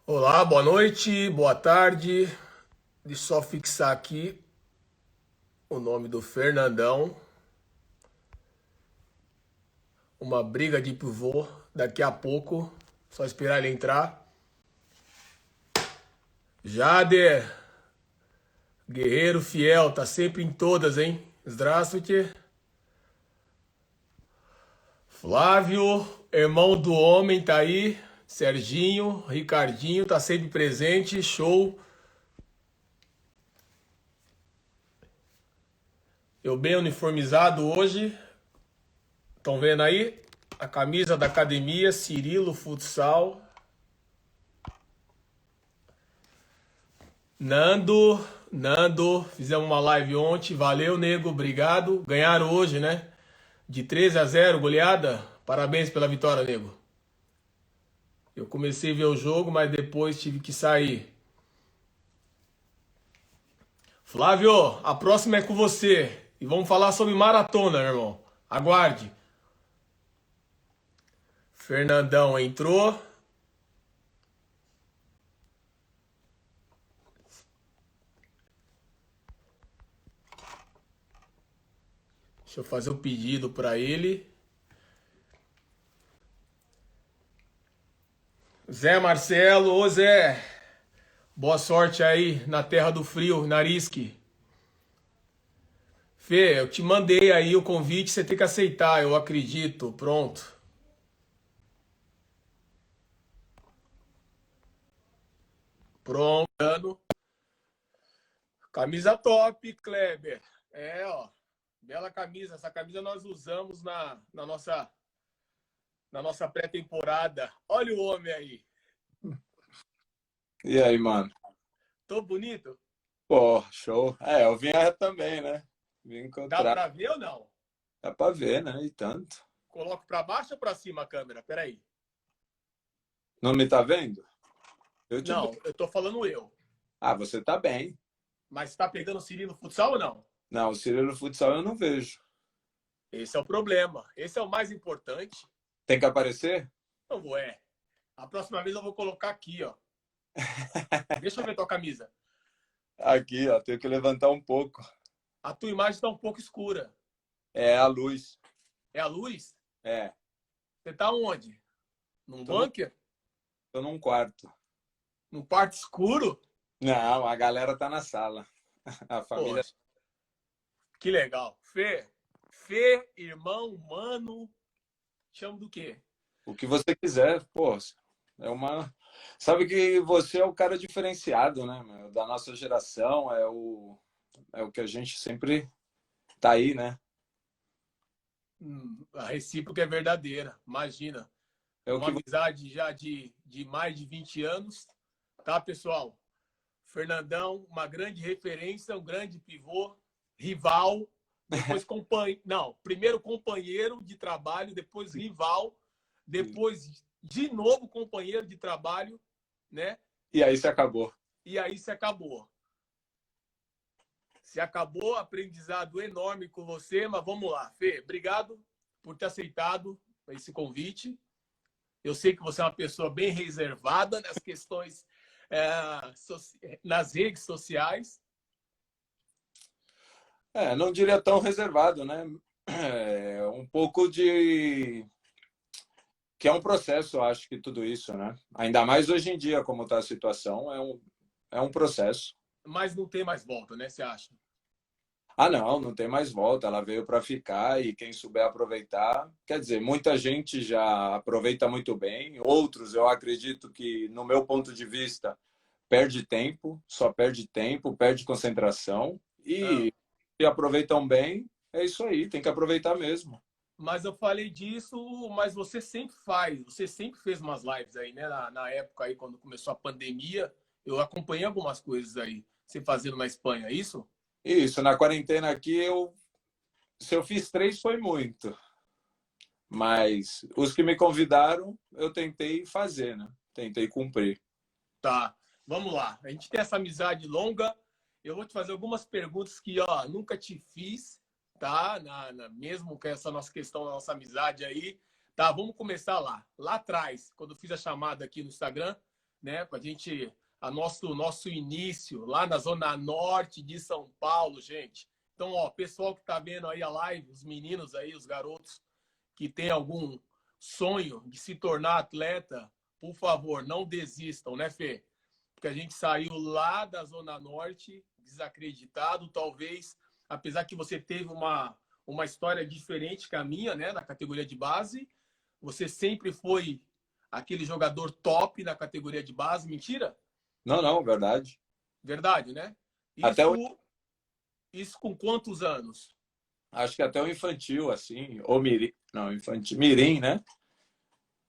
Olá, boa noite, boa tarde. Deixa eu só fixar aqui o nome do Fernandão. Uma briga de pivô daqui a pouco. Só esperar ele entrar. Jader, guerreiro fiel, tá sempre em todas, hein? Здравствуйте. Flávio, irmão do homem, tá aí. Serginho, Ricardinho, tá sempre presente. Show. Eu bem uniformizado hoje. Estão vendo aí? A camisa da academia, Cirilo Futsal. Nando, fizemos uma live ontem. Valeu, nego, obrigado. Ganharam hoje, né? De 13-0, goleada. Parabéns pela vitória, nego. Eu comecei a ver o jogo, mas depois tive que sair. Flávio, a próxima é com você. E vamos falar sobre maratona, irmão. Aguarde. Fernandão entrou. Deixa eu fazer o pedido para ele. Zé Marcelo, ô Zé. Boa sorte aí na terra do frio, Narisque. Fê, eu te mandei aí o convite, você tem que aceitar, eu acredito. Pronto. Pronto. Camisa top, Kleber. É, ó. Bela camisa. Essa camisa nós usamos na nossa pré-temporada. Olha o homem aí. E aí, mano? Tô bonito? Pô, show. Eu vim também, né? Vim Dá encontrar. pra ver ou não? Dá pra ver, né? E tanto. Coloco pra baixo ou pra cima a câmera? Peraí. Não me tá vendo? Eu te Não, vejo. eu tô falando eu. Ah, você tá bem. Mas tá pegando o Cirilo Futsal ou não? Não, o Cirilo Futsal eu não vejo. Esse é o problema. Esse é o mais importante. Tem que aparecer? Não é. A próxima vez eu vou colocar aqui, ó. Deixa eu ver tua camisa. Aqui, ó. Tenho que levantar um pouco. A tua imagem tá um pouco escura. É a luz. É a luz? É. Você tá onde? Num Tô, no, bunker? tô num quarto. Num quarto escuro? Não, a galera tá na sala. A família. Poxa, que legal. Fê, irmão, mano, chamo do quê? O que você quiser, pô. É uma. Sabe que você é o cara diferenciado, né, meu? Da nossa geração. É o que a gente sempre tá aí, né? A recíproca é verdadeira. Imagina. É o Uma que amizade já de mais de 20 anos. Tá, pessoal? Fernandão, uma grande referência, um grande pivô, rival, depois companheiro. Não, primeiro companheiro de trabalho, depois rival, depois de novo companheiro de trabalho, né? E aí se acabou. E aí se acabou. Se acabou, aprendizado enorme com você, mas vamos lá. Fê, obrigado por ter aceitado esse convite. Eu sei que você é uma pessoa bem reservada nas questões, nas redes sociais. Não diria tão reservado, né? Um pouco de. Que é um processo, eu acho que tudo isso, né? Ainda mais hoje em dia, como está a situação, é um processo. Mas não tem mais volta, né? Você acha? Ah, não, não tem mais volta. Ela veio para ficar e quem souber aproveitar. Quer dizer, muita gente já aproveita muito bem, outros, eu acredito que, no meu ponto de vista, perde tempo, só perde tempo, perde concentração. Ah, E se aproveitam bem, é isso aí, tem que aproveitar mesmo. mas eu falei disso, mas você sempre faz, você sempre fez umas lives aí, né? Na época aí, quando começou a pandemia, eu acompanhei algumas coisas aí, você fazendo na Espanha, é isso? Isso, na quarentena aqui, se eu fiz 3 foi muito. Mas os que me convidaram, eu tentei fazer, né? Tentei cumprir. Tá, vamos lá. A gente tem essa amizade longa. Eu vou te fazer algumas perguntas que, ó, nunca te fiz, tá? Mesmo com essa nossa questão da nossa amizade aí. Tá, vamos começar lá. Lá atrás, quando eu fiz a chamada aqui no Instagram, né? Para a gente, nosso início lá na Zona Norte de São Paulo, gente. Então, ó, pessoal que está vendo aí a live, os meninos aí, os garotos que tem algum sonho de se tornar atleta, por favor, não desistam, né, Fê? Porque a gente saiu lá da Zona Norte, desacreditado, talvez, apesar que você teve uma história diferente que a minha, né, na categoria de base, você sempre foi aquele jogador top na categoria de base, mentira? Não, não, verdade. Verdade, né? Até o, Isso com quantos anos? acho que até o infantil, assim, ou mirim, não, infantil, mirim, né?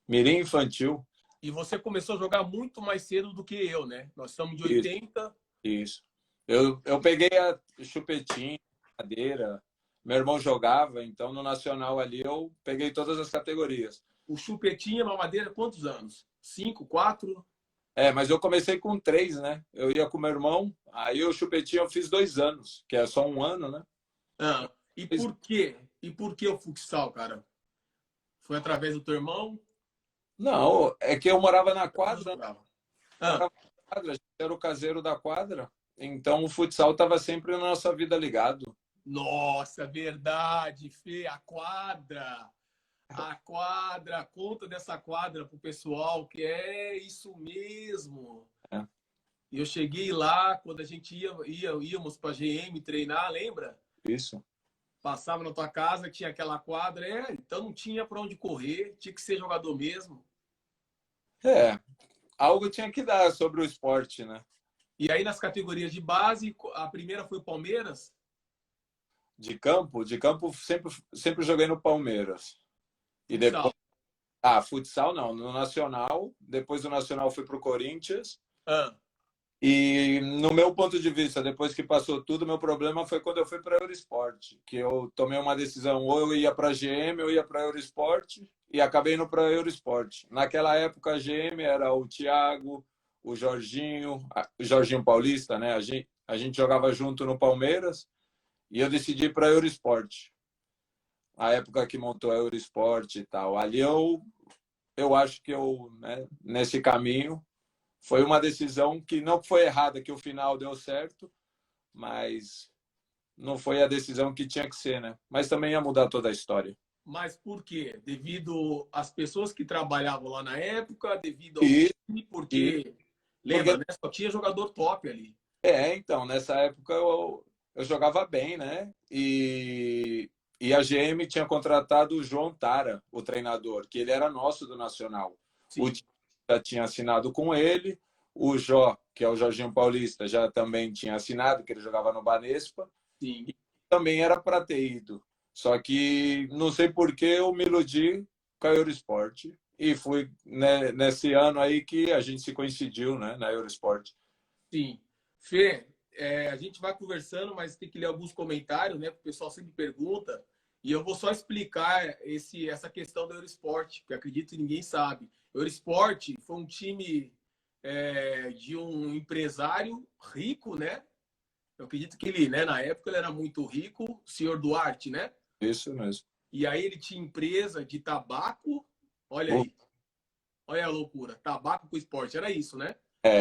Mirim infantil. E você começou a jogar muito mais cedo do que eu, né? Nós estamos de Isso, 80. isso. Eu peguei a chupetinha, cadeira. Meu irmão jogava, então no Nacional ali eu peguei todas as categorias. O chupetinha, mamadeira, quantos anos? 5, 4? É, mas eu comecei com 3, né? Eu ia com meu irmão, aí o chupetinho eu fiz 2 anos, que é só um ano, né? Ah, e por quê? E por que o futsal, cara? Foi através do teu irmão? Não, é que eu morava na Eu quadra, jogava. Ah, morava na quadra, a gente era o caseiro da quadra, então o futsal estava sempre na nossa vida ligado. nossa, verdade, Fê, a quadra. A quadra, conta dessa quadra pro pessoal, que é isso mesmo. É, E eu cheguei lá, quando a gente íamos para GM treinar, lembra? isso. Passava na tua casa, tinha aquela quadra, então não tinha para onde correr, tinha que ser jogador mesmo. É, algo tinha que dar sobre o esporte, né? E aí nas categorias de base, a primeira foi o Palmeiras. De campo sempre joguei no Palmeiras. E depois, Futsal. futsal não, no Nacional, depois do Nacional fui pro Corinthians. Ah, E no meu ponto de vista, depois que passou tudo, meu problema foi quando eu fui para a Eurosport, que eu tomei uma decisão, ou eu ia para a GM, ou eu ia para a Eurosport, e acabei indo para a Eurosport. Naquela época, a GM era o Thiago, o Jorginho Paulista, né? A gente jogava junto no Palmeiras, e eu decidi ir para a Eurosport. A época que montou a Eurosport e tal. Ali eu acho que né, nesse caminho, foi uma decisão que não foi errada, que o final deu certo, mas não foi a decisão que tinha que ser, né? Mas também ia mudar toda a história. mas por quê? Devido às pessoas que trabalhavam lá na época, devido ao E, time, e porque, lembra, porque né? Só tinha jogador top ali. então, nessa época eu jogava bem, né? E a GM tinha contratado o João Tara, o treinador, que ele era nosso do Nacional. O Sim, time já tinha assinado com ele, o Jó, que é o Jorginho Paulista, já também tinha assinado, que ele jogava no Banespa. sim. Também era para ter ido. Só que não sei por que eu me iludi com a Eurosport e fui, né, nesse ano aí que a gente se coincidiu, né, na Eurosport. Sim. Fê, a gente vai conversando, mas tem que ler alguns comentários, né? Porque o pessoal sempre pergunta. E eu vou só explicar essa questão do Eurosport, que acredito que ninguém sabe. O Eurosport foi um time de um empresário rico, né? Eu acredito que ele, né, na época, ele era muito rico, o senhor Duarte, né? Isso mesmo. E aí ele tinha empresa de tabaco. Olha O- aí, olha a loucura. Tabaco com esporte, era isso, né?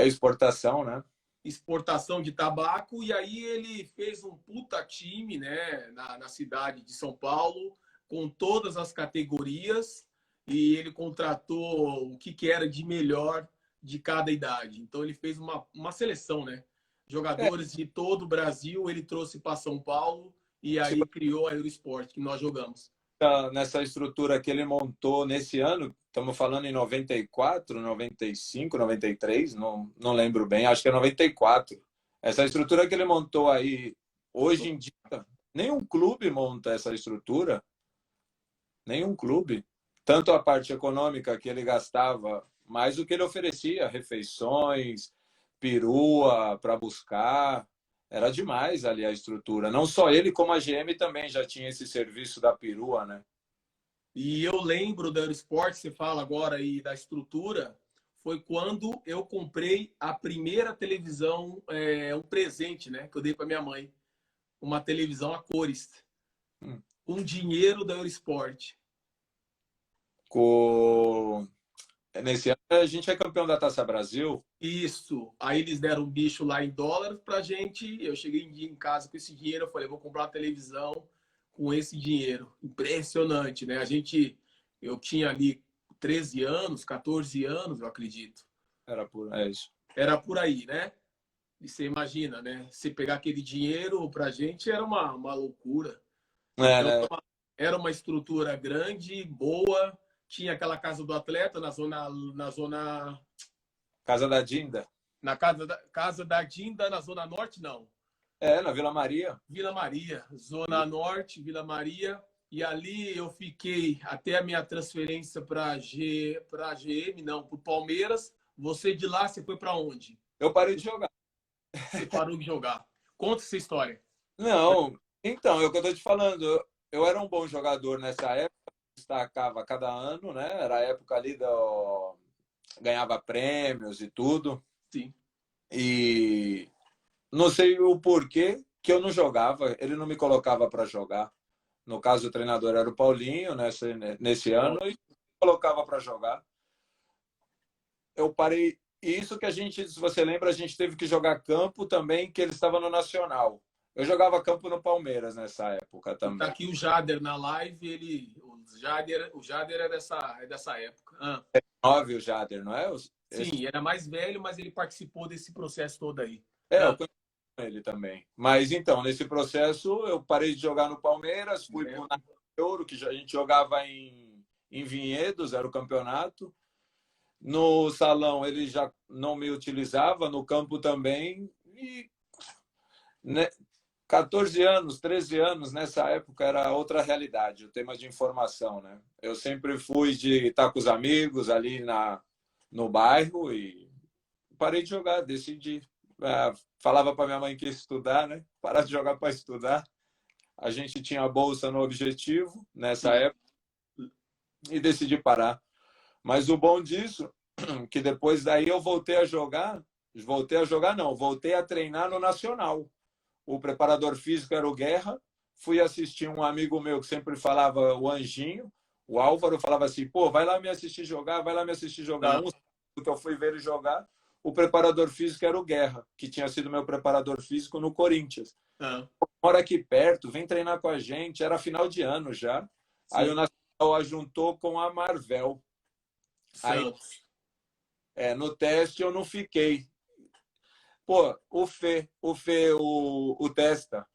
exportação, né? Exportação de tabaco, e aí ele fez um puta time, né, na cidade de São Paulo, com todas as categorias, e ele contratou o que era de melhor de cada idade. Então ele fez uma seleção, né? É, Jogadores de todo o Brasil, ele trouxe para São Paulo e se aí criou a Eurosport, que nós jogamos. nessa estrutura que ele montou nesse ano, estamos falando em 94, 95, 93, não lembro bem, acho que é 94. Essa estrutura que ele montou aí, hoje em dia, nenhum clube monta essa estrutura, nenhum clube. Tanto a parte econômica que ele gastava, mais o que ele oferecia, refeições, perua para buscar. Era demais ali a estrutura. Não só ele, como a GM também já tinha esse serviço da perua, né? E eu lembro da Eurosport, você fala agora aí da estrutura, foi quando eu comprei a primeira televisão, um presente, né, que eu dei para minha mãe, uma televisão a cores, Hum. com dinheiro da Eurosport. Com Nesse ano a gente é campeão da Taça Brasil. Isso. Aí eles deram um bicho lá em dólar pra gente. Eu cheguei em casa com esse dinheiro. Eu falei, vou comprar uma televisão com esse dinheiro. Impressionante, né? Eu tinha ali 13 anos, 14 anos, eu acredito. É isso. Era por aí, né? E você imagina, né? Você pegar aquele dinheiro pra gente era uma loucura. Então, Né? era uma estrutura grande, boa. Tinha aquela casa do atleta Casa da Dinda. na casa da Dinda, na Zona Norte, não. Na Vila Maria. Vila Maria, Zona Norte, Vila Maria. E ali eu fiquei até a minha transferência para GM, não, para o Palmeiras. Você de lá, você foi para onde? Eu parei de jogar. Você parou de jogar. Conta essa história. Não, então, é o que eu estou te falando. Eu era um bom jogador nessa época, destacava cada ano, né? Era a época ali do... ganhava prêmios e tudo. Sim. E não sei o porquê que eu não jogava, ele não me colocava para jogar. No caso, o treinador era o Paulinho nesse ano e colocava para jogar. Eu parei. Isso que a gente, se você lembra, a gente teve que jogar campo também, que ele estava no Nacional. Eu jogava campo no Palmeiras nessa época também. Tá aqui o Jader na live, o Jader é dessa época. É 9 o Jader, não é? Sim, era mais velho, mas ele participou desse processo todo aí. Eu conheço ele também. Mas então, nesse processo, eu parei de jogar no Palmeiras, fui para o Euro, que a gente jogava em Vinhedos, era o campeonato. No salão ele já não me utilizava, no campo também. E, né, 14 anos, 13 anos, nessa época era outra realidade, o tema de informação, né? Eu sempre fui de estar com os amigos ali no bairro e parei de jogar, decidi. Falava para minha mãe que ia estudar, né? Parar de jogar para estudar. A gente tinha a bolsa no Objetivo nessa época e decidi parar. Mas o bom disso, que depois daí eu voltei a jogar não, voltei a treinar no Nacional. O preparador físico era o Guerra, fui assistir um amigo meu que sempre falava, o Anjinho, o Álvaro, falava assim, pô, vai lá me assistir jogar, vai lá me assistir jogar. Que eu fui ver ele jogar, o preparador físico era o Guerra, que tinha sido meu preparador físico no Corinthians. Mora aqui perto, vem treinar com a gente, era final de ano já. Sim. Aí o Nacional ajuntou com a Marvel. Aí, no teste eu não fiquei. Pô, o Testa,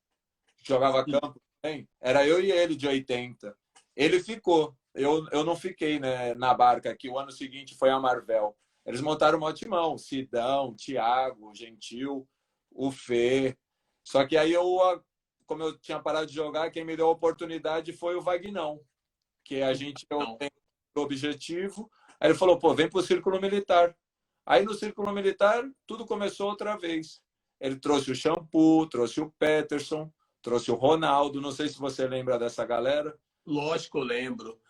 que jogava campo também, era eu e ele de 80. Ele ficou. Eu não fiquei, né, na barca aqui. O ano seguinte foi a Marvel. Eles montaram um timão. Sidão, Thiago, Gentil, o Fê. Só que aí como eu tinha parado de jogar, quem me deu a oportunidade foi o Vagnão, que a gente tem o objetivo. Aí ele falou, pô, vem pro Círculo Militar. Aí no Círculo Militar, tudo começou outra vez. Ele trouxe o Shampoo, trouxe o Peterson, trouxe o Ronaldo. Não sei se você lembra dessa galera. Lógico, eu lembro.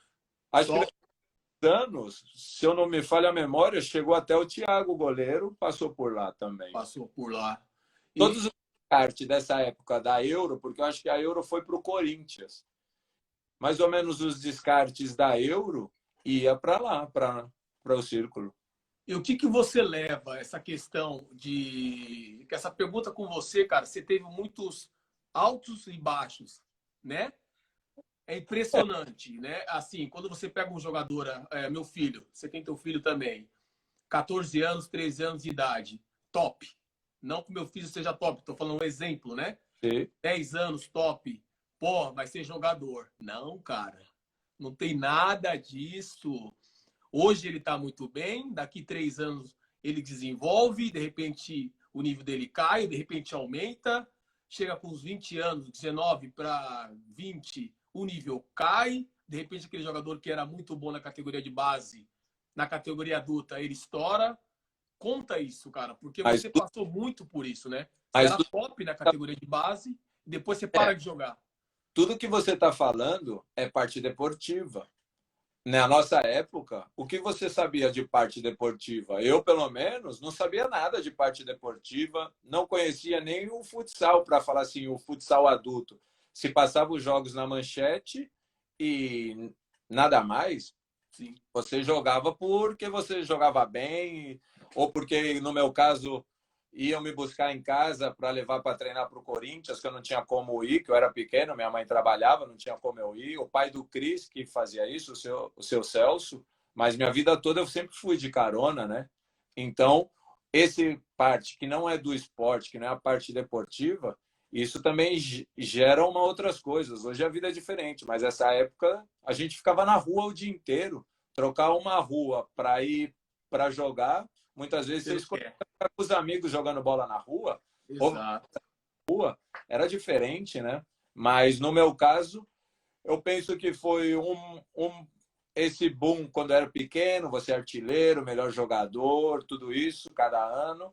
Acho que anos, se eu não me falha a memória, chegou até o Thiago, goleiro, passou por lá também. Passou por lá. Todos os descartes dessa época da Euro, porque eu acho que a Euro foi para o Corinthians. Mais ou menos os descartes da Euro ia para lá, para o Círculo. E o que você leva essa questão de... Essa pergunta com você, cara, você teve muitos altos e baixos, né? É impressionante, né? Assim, quando você pega um jogador, meu filho, você tem teu filho também, 14 anos, 13 anos de idade, top. Não que meu filho seja top, tô falando um exemplo, né? Sim. 10 anos, top. Pô, vai ser jogador. Não, cara. Não tem nada disso. Hoje ele tá muito bem, daqui 3 anos ele desenvolve, de repente o nível dele cai, de repente aumenta, chega com uns 20 anos, 19 para 20, o nível cai, de repente aquele jogador que era muito bom na categoria de base, na categoria adulta, ele estoura. Conta isso, cara, porque você passou muito por isso, né? Você era top na categoria de base, depois você para de jogar. Tudo que você está falando é parte deportiva. Na nossa época, o que você sabia de parte deportiva? Eu, pelo menos, não sabia nada de parte deportiva, não conhecia nem o futsal, para falar assim, o futsal adulto. Se passava os jogos na manchete e nada mais. Sim. Você jogava porque você jogava bem, ou porque, no meu caso, iam me buscar em casa para levar para treinar para o Corinthians, que eu não tinha como ir, que eu era pequeno, minha mãe trabalhava, não tinha como eu ir. O pai do Cris, que fazia isso, o seu Celso, mas minha vida toda eu sempre fui de carona, né? Então, esse parte que não é do esporte, que não é a parte deportiva, isso também gera uma outras coisas. Hoje a vida é diferente, mas essa época a gente ficava na rua o dia inteiro. Trocar uma rua para ir para jogar, muitas vezes Você você não escolhe quer. ficar com os amigos jogando bola na rua, ou Exato. era diferente, né? Mas no meu caso, eu penso que foi esse boom quando eu era pequeno, você é artilheiro, melhor jogador, tudo isso, cada ano.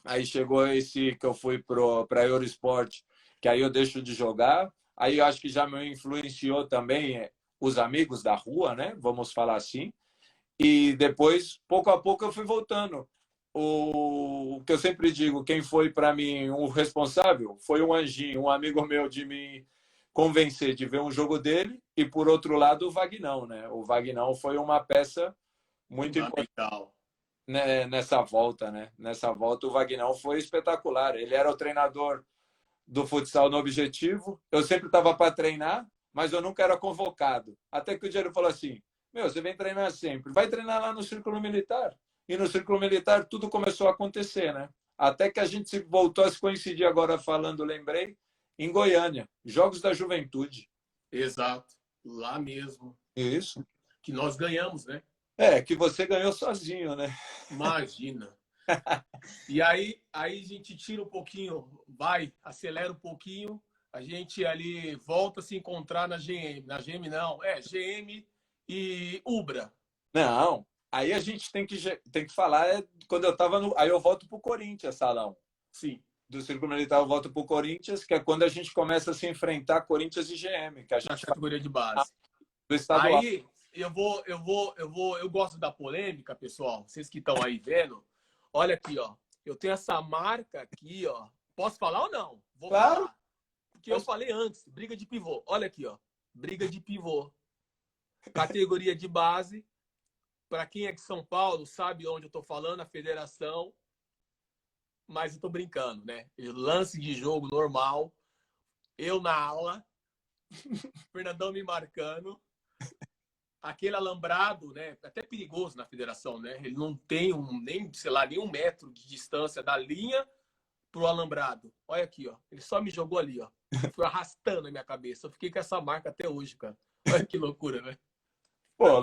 Aí chegou esse que eu fui para Eurosport, que aí eu deixo de jogar. Aí eu acho que já me influenciou também os amigos da rua, né? Vamos falar assim. E depois, pouco a pouco, eu fui voltando. O que eu sempre digo, quem foi para mim o responsável foi um anjinho, um amigo meu de me convencer de ver um jogo dele, e por outro lado o Vagnão, né? O Vagnão foi uma peça muito importante, Fundamental. né, nessa volta, né? Nessa volta o Vagnão foi espetacular. Ele era o treinador do futsal no Objetivo. Eu sempre estava para treinar, mas eu nunca era convocado. Até que o dia ele falou assim: Meu, você vem treinar sempre, vai treinar lá no Círculo Militar. E no Círculo Militar tudo começou a acontecer, né? Até que a gente voltou a se coincidir agora falando, lembrei, em Goiânia, Jogos da Juventude. Exato. Lá mesmo. Isso. Que nós ganhamos, né? É, que você ganhou sozinho, né? Imagina. E aí a gente tira um pouquinho, vai, acelera um pouquinho, a gente ali volta a se encontrar na GM. Na GM não, GM e Ubra. Não, aí a gente tem que falar quando eu estava no. Aí eu volto para o Corinthians, Salão. Sim, Do Círculo Militar eu volto para o Corinthians, que é quando a gente começa a se enfrentar Corinthians e GM, que a na gente faz categoria de base. do estadual. Aí eu gosto da polêmica, pessoal. Vocês que estão aí vendo, olha aqui, ó. Eu tenho essa marca aqui, ó. Posso falar ou não? Vou Claro, falar. Porque eu falei antes, briga de pivô. Olha aqui, ó. Briga de pivô. Categoria de base. Para quem é de São Paulo, sabe onde eu tô falando, a federação. Mas eu tô brincando, né? Lance de jogo normal. Eu na aula. Fernandão me marcando. Aquele alambrado, né? Até perigoso na federação, né? Ele não tem nem, sei lá, nem 1 metro de distância da linha pro alambrado. Olha aqui, ó. Ele só me jogou ali, ó. Foi arrastando a minha cabeça. Eu fiquei com essa marca até hoje, cara. Olha que loucura, né? pô,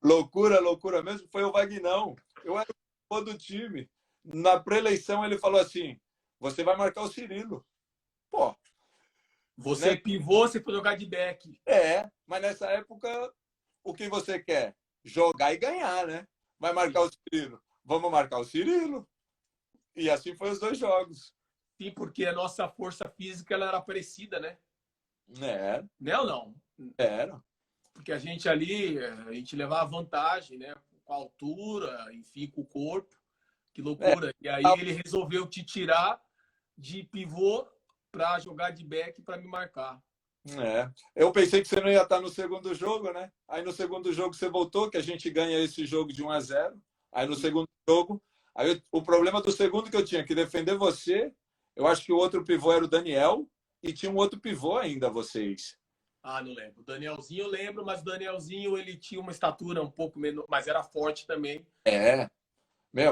loucura, loucura mesmo. Foi o Vagnão. Eu era o do time. Na pré-eleição ele falou assim: você vai marcar o Cirilo. Pô, Você né? é pivô, você foi jogar de back. Mas nessa época, o que você quer? Jogar e ganhar, né? Vai marcar Sim. o Cirilo. Vamos marcar o Cirilo. E assim foi os dois jogos. Sim, porque a nossa força física ela era parecida, né? É, Né ou não? era. Porque a gente ali, a gente levava vantagem, né? Com a altura, enfim, com o corpo. Que É, loucura. E aí ele resolveu te tirar de pivô para jogar de back para me marcar. Eu pensei que você não ia estar no segundo jogo, né? Aí no segundo jogo você voltou, que a gente ganha esse jogo de 1-0. Aí no segundo jogo, o problema do segundo que eu tinha que defender você, eu acho que o outro pivô era o Daniel e tinha um outro pivô ainda, vocês. Ah, não lembro. O Danielzinho eu lembro, mas o Danielzinho ele tinha uma estatura um pouco menor, mas era forte também. É,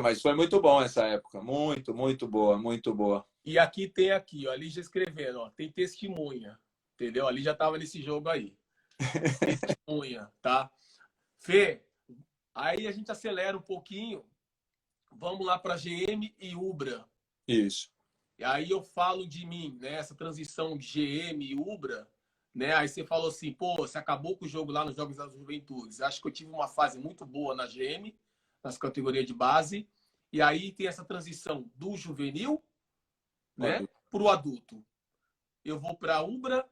mas foi muito bom essa época. Muito, muito boa, muito boa. E aqui tem aqui, ó, ali já escrevendo, ó, tem testemunha, entendeu? Ali já tava nesse jogo aí. Testemunha, tá? Fê, aí a gente acelera um pouquinho. Vamos lá para GM e Ubra. Isso. E aí eu falo de mim, né? Essa transição de GM e Ubra, né? Aí você falou assim, pô, você acabou com o jogo lá nos Jogos das Juventudes. Acho que eu tive uma fase muito boa na GM, nas categorias de base. E aí tem essa transição do juvenil, né, para o adulto. Eu vou para a Ubra,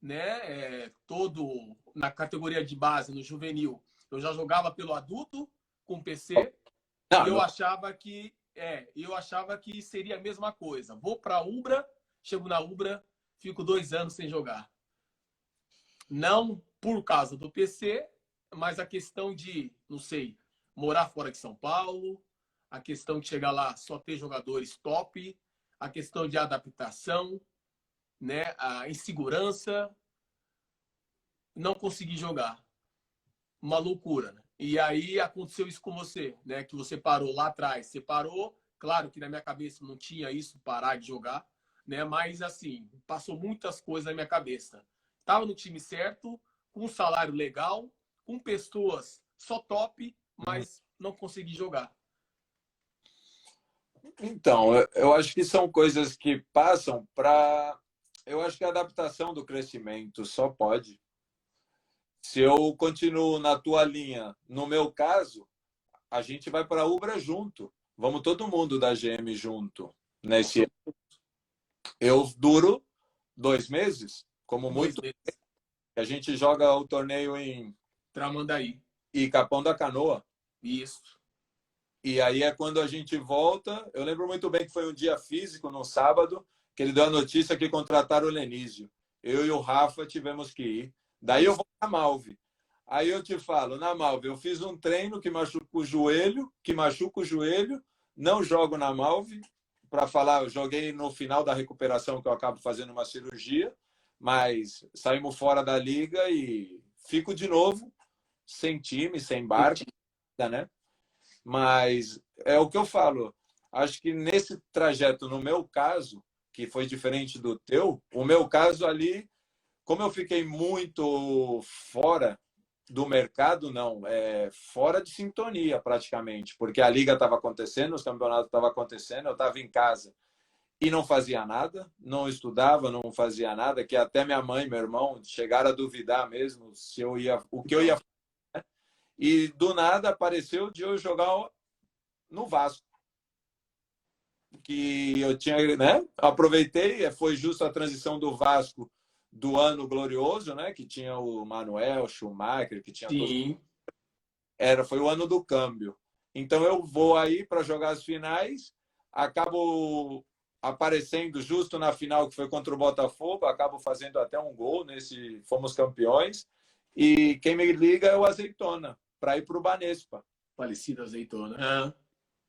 né? Todo na categoria de base, no juvenil. Eu já jogava pelo adulto com PC e Não, eu achava que seria a mesma coisa. Vou para a Ubra, chego na Ubra, fico 2 anos sem jogar. Não por causa do PC, mas a questão de, não sei, morar fora de São Paulo, a questão de chegar lá só ter jogadores top, a questão de adaptação, né? A insegurança, não conseguir jogar. Uma loucura, né? E aí aconteceu isso com você, né? Que você parou lá atrás. Você parou, claro que na minha cabeça não tinha isso, parar de jogar, né? Mas assim, passou muitas coisas na minha cabeça. Tava no time certo, com um salário legal, com pessoas só top, mas não consegui jogar. Então, eu acho que são coisas que passam para. Eu acho que a adaptação do crescimento só pode. Se eu continuo na tua linha, no meu caso, a gente vai para a Ubra junto. Vamos todo mundo da GM junto. Nesse eu duro 2 meses, como muito. A gente joga o torneio em Tramandaí. e Capão da Canoa. Isso. E aí é quando a gente volta. Eu lembro muito bem que foi um dia físico, no sábado, que ele deu a notícia que contrataram o Lenísio. Eu e o Rafa tivemos que ir. Daí eu vou na Malve. Aí eu te falo, na Malve, eu fiz um treino que machuca o joelho, não jogo na Malve. Para falar, eu joguei no final da recuperação, que eu acabo fazendo uma cirurgia, mas saímos fora da liga e fico de novo, sem time, sem barco, né? Mas é o que eu falo. Acho que nesse trajeto, no meu caso, que foi diferente do teu, o meu caso ali, como eu fiquei muito fora do mercado, não, fora de sintonia praticamente, porque a liga estava acontecendo, os campeonatos estavam acontecendo, eu estava em casa e não fazia nada, não estudava, não fazia nada, que até minha mãe e meu irmão chegaram a duvidar mesmo se eu ia, o que eu ia fazer. E do nada apareceu de eu jogar no Vasco, que eu tinha, né? Aproveitei, foi justo a transição do Vasco do ano glorioso, né? Que tinha o Manuel, Schumacher, que tinha todos. Foi o ano do câmbio. Então eu vou aí para jogar as finais, acabo aparecendo justo na final que foi contra o Botafogo, acabo fazendo até um gol nesse, fomos campeões. E quem me liga é o Azeitona para ir para o Banespa. Falecido Azeitona.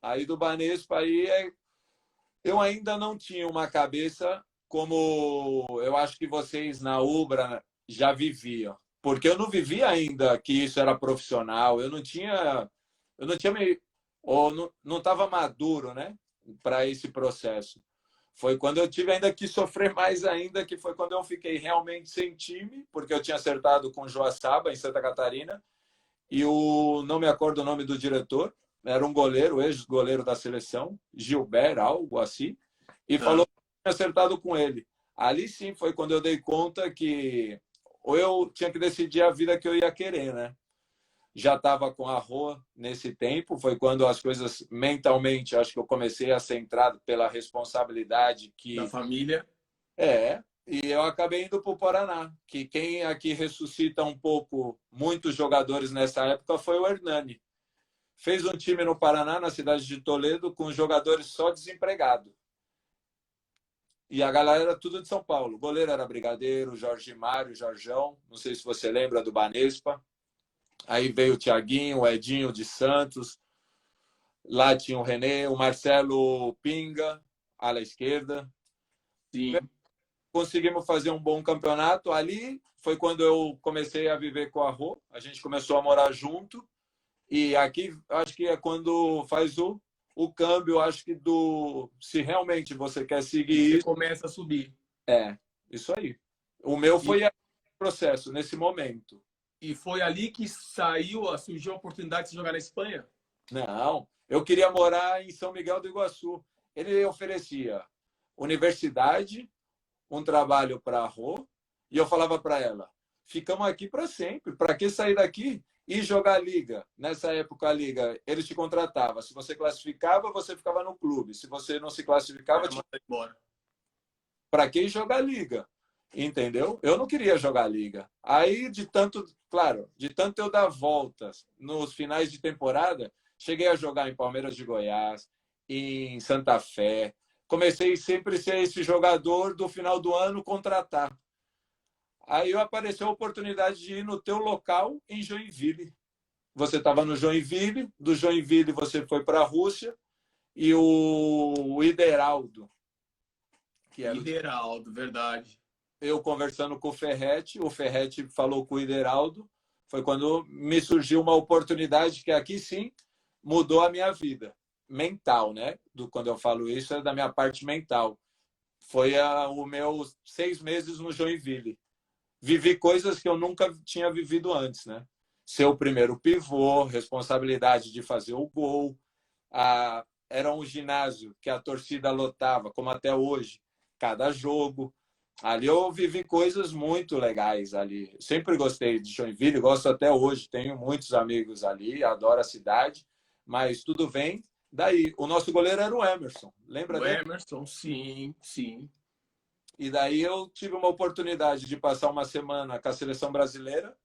Aí do Banespa aí eu ainda não tinha uma cabeça como eu acho que vocês na Ubra já viviam, porque eu não vivia ainda que isso era profissional, eu não tinha meio, ou não estava maduro, né, para esse processo. Foi quando eu tive ainda que sofrer mais ainda, que foi quando eu fiquei realmente sem time, porque eu tinha acertado com o Joaçaba em Santa Catarina e não me acordo o nome do diretor, era um goleiro, ex-goleiro da seleção, Gilberto, algo assim, e falou que tinha acertado com ele. Ali sim foi quando eu dei conta que ou eu tinha que decidir a vida que eu ia querer, né? Já estava com a Rô nesse tempo, foi quando as coisas mentalmente, acho que eu comecei a ser centrado pela responsabilidade que da família. E eu acabei indo para o Paraná, que quem aqui ressuscita um pouco muitos jogadores nessa época foi o Hernani. Fez um time no Paraná, na cidade de Toledo, com jogadores só desempregados. E a galera era tudo de São Paulo. O goleiro era Brigadeiro, Jorge Mário, Jorjão. Não sei se você lembra do Banespa. Aí veio o Thiaguinho, o Edinho de Santos. Lá tinha o René, o Marcelo Pinga, ala esquerda. Sim. Conseguimos fazer um bom campeonato. Ali foi quando eu comecei a viver com a Rô. A gente começou a morar junto. E aqui acho que é quando faz o câmbio, acho que se realmente você quer seguir você isso. Começa a subir. Isso aí. O meu foi o processo, nesse momento. E foi ali que surgiu a oportunidade de se jogar na Espanha? Não, eu queria morar em São Miguel do Iguaçu. Ele oferecia universidade, um trabalho para a Rô, e eu falava para ela, ficamos aqui para sempre, para que sair daqui? E jogar a liga. Nessa época, a liga, eles te contratavam. Se você classificava, você ficava no clube. Se você não se classificava, te embora. Para que jogar a liga? Entendeu? Eu não queria jogar a liga. Aí, de tanto eu dar voltas nos finais de temporada, cheguei a jogar em Palmeiras de Goiás, em Santa Fé. Comecei sempre a ser esse jogador do final do ano contratar. Aí apareceu a oportunidade de ir no teu local em Joinville. Você estava no Joinville, do Joinville você foi para a Rússia, e o Ideraldo, que era Ideraldo, verdade. eu conversando com o Ferretti falou com o Ideraldo, foi quando me surgiu uma oportunidade que aqui sim mudou a minha vida mental, né? Quando eu falo isso é da minha parte mental. Foi o meu 6 meses no Joinville. Vivi coisas que eu nunca tinha vivido antes, né? Ser o primeiro pivô, responsabilidade de fazer o gol. Era um ginásio que a torcida lotava, como até hoje, cada jogo. Ali eu vivi coisas muito legais ali. Sempre gostei de Joinville, gosto até hoje. Tenho muitos amigos ali, adoro a cidade, mas tudo vem daí. O nosso goleiro era o Emerson, lembra O dele? Emerson, sim, sim. E daí eu tive uma oportunidade de passar uma semana com a seleção brasileira,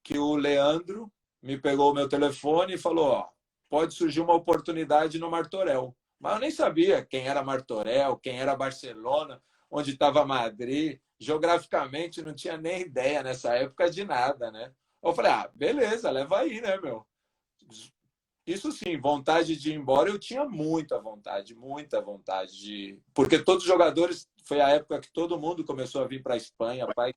que o Leandro me pegou o meu telefone e falou: ó, pode surgir uma oportunidade no Martorell. Mas eu nem sabia quem era Martorell, quem era Barcelona, onde estava Madrid. Geograficamente não tinha nem ideia nessa época de nada, né? Eu falei: ah, beleza, leva aí, né, meu? Isso sim, vontade de ir embora, eu tinha muita vontade de. Porque todos os jogadores, foi a época que todo mundo começou a vir para a Espanha, pai.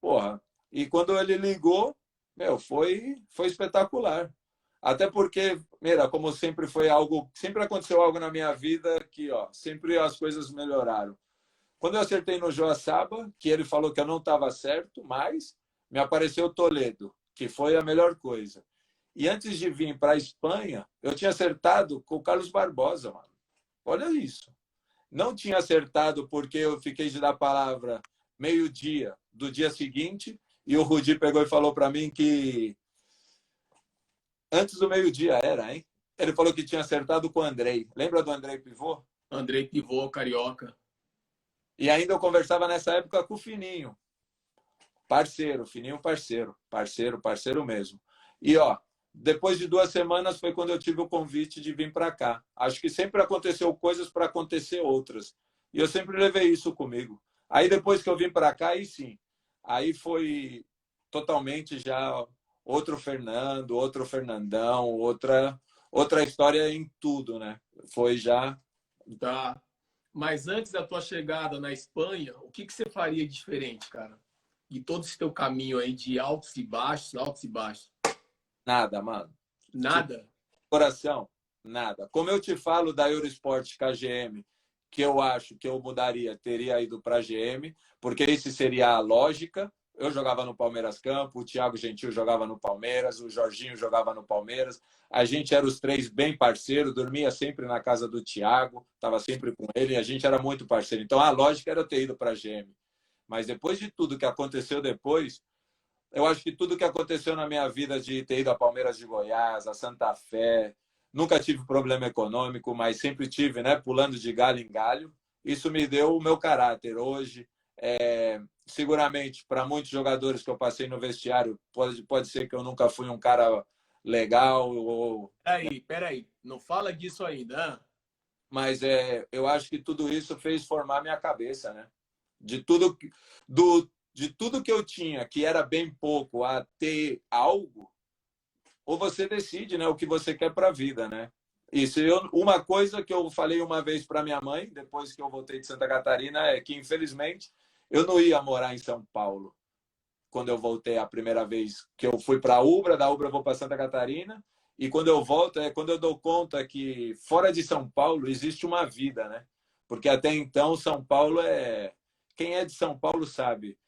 Porra. E quando ele ligou, meu, foi espetacular. Até porque, mira, como sempre foi algo, sempre aconteceu algo na minha vida que, ó, sempre as coisas melhoraram. Quando eu acertei no Joaçaba, que ele falou que eu não estava certo, mas me apareceu Toledo, que foi a melhor coisa. E antes de vir para a Espanha, eu tinha acertado com o Carlos Barbosa, mano. Olha isso. Não tinha acertado porque eu fiquei de dar palavra meio-dia do dia seguinte e o Rudi pegou e falou para mim que antes do meio-dia era, hein? Ele falou que tinha acertado com o Andrei. Lembra do Andrei Pivô? Andrei Pivô, carioca. E ainda eu conversava nessa época com o Fininho. Parceiro, Fininho parceiro. Parceiro mesmo. E, ó, depois de 2 semanas foi quando eu tive o convite de vir para cá. Acho que sempre aconteceu coisas para acontecer outras. E eu sempre levei isso comigo. Aí depois que eu vim para cá, aí sim. Aí foi totalmente já outro Fernando, outro Fernandão, outra história em tudo, né? Foi já. Tá. Mas antes da tua chegada na Espanha, o que você faria diferente, cara? De todo esse teu caminho aí de altos e baixos, altos e baixos. Nada, mano. Tipo, Nada? coração, nada. Como eu te falo da Eurosport KGM, que eu acho que eu mudaria, teria ido para a GM, porque esse seria a lógica. Eu jogava no Palmeiras Campo, o Thiago Gentil jogava no Palmeiras, o Jorginho jogava no Palmeiras. A gente era os três bem parceiros, dormia sempre na casa do Thiago, estava sempre com ele, e a gente era muito parceiro. Então a lógica era eu ter ido para a GM. Mas depois de tudo que aconteceu depois, eu acho que tudo que aconteceu na minha vida de ter ido a Palmeiras de Goiás, a Santa Fé, nunca tive problema econômico, mas sempre tive, né, pulando de galho em galho. Isso me deu o meu caráter hoje. Seguramente, para muitos jogadores que eu passei no vestiário, pode ser que eu nunca fui um cara legal, Peraí. Não fala disso ainda. mas eu acho que tudo isso fez formar minha cabeça, né? De tudo, do, de tudo que eu tinha, que era bem pouco, a ter algo, ou você decide, né, o que você quer para a vida, né? Isso, uma coisa que eu falei uma vez para minha mãe, depois que eu voltei de Santa Catarina, é que, infelizmente, eu não ia morar em São Paulo quando eu voltei a primeira vez, que eu fui para a Ubra, da Ubra eu vou para Santa Catarina, e quando eu volto é quando eu dou conta que fora de São Paulo existe uma vida, né? Porque até então São Paulo é... Quem é de São Paulo sabe,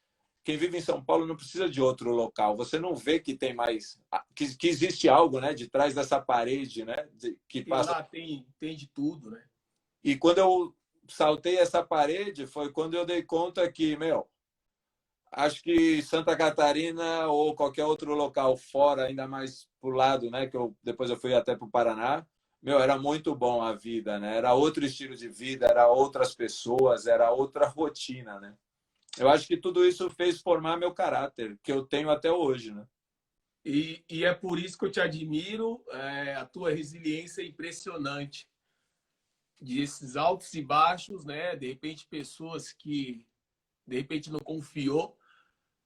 quem vive em São Paulo não precisa de outro local. Você não vê que tem mais, que existe algo, né, de trás dessa parede, né, que E passa. lá tem de tudo, né? E quando eu saltei essa parede, foi quando eu dei conta que, meu, acho que Santa Catarina ou qualquer outro local fora, ainda mais pro lado, né, que depois eu fui até pro Paraná, meu, era muito bom a vida, né? Era outro estilo de vida, era outras pessoas, era outra rotina, né? Eu acho que tudo isso fez formar meu caráter, que eu tenho até hoje, né? E é por isso que eu te admiro, a tua resiliência é impressionante. Desses altos e baixos, né? De repente, pessoas que de repente não confiou,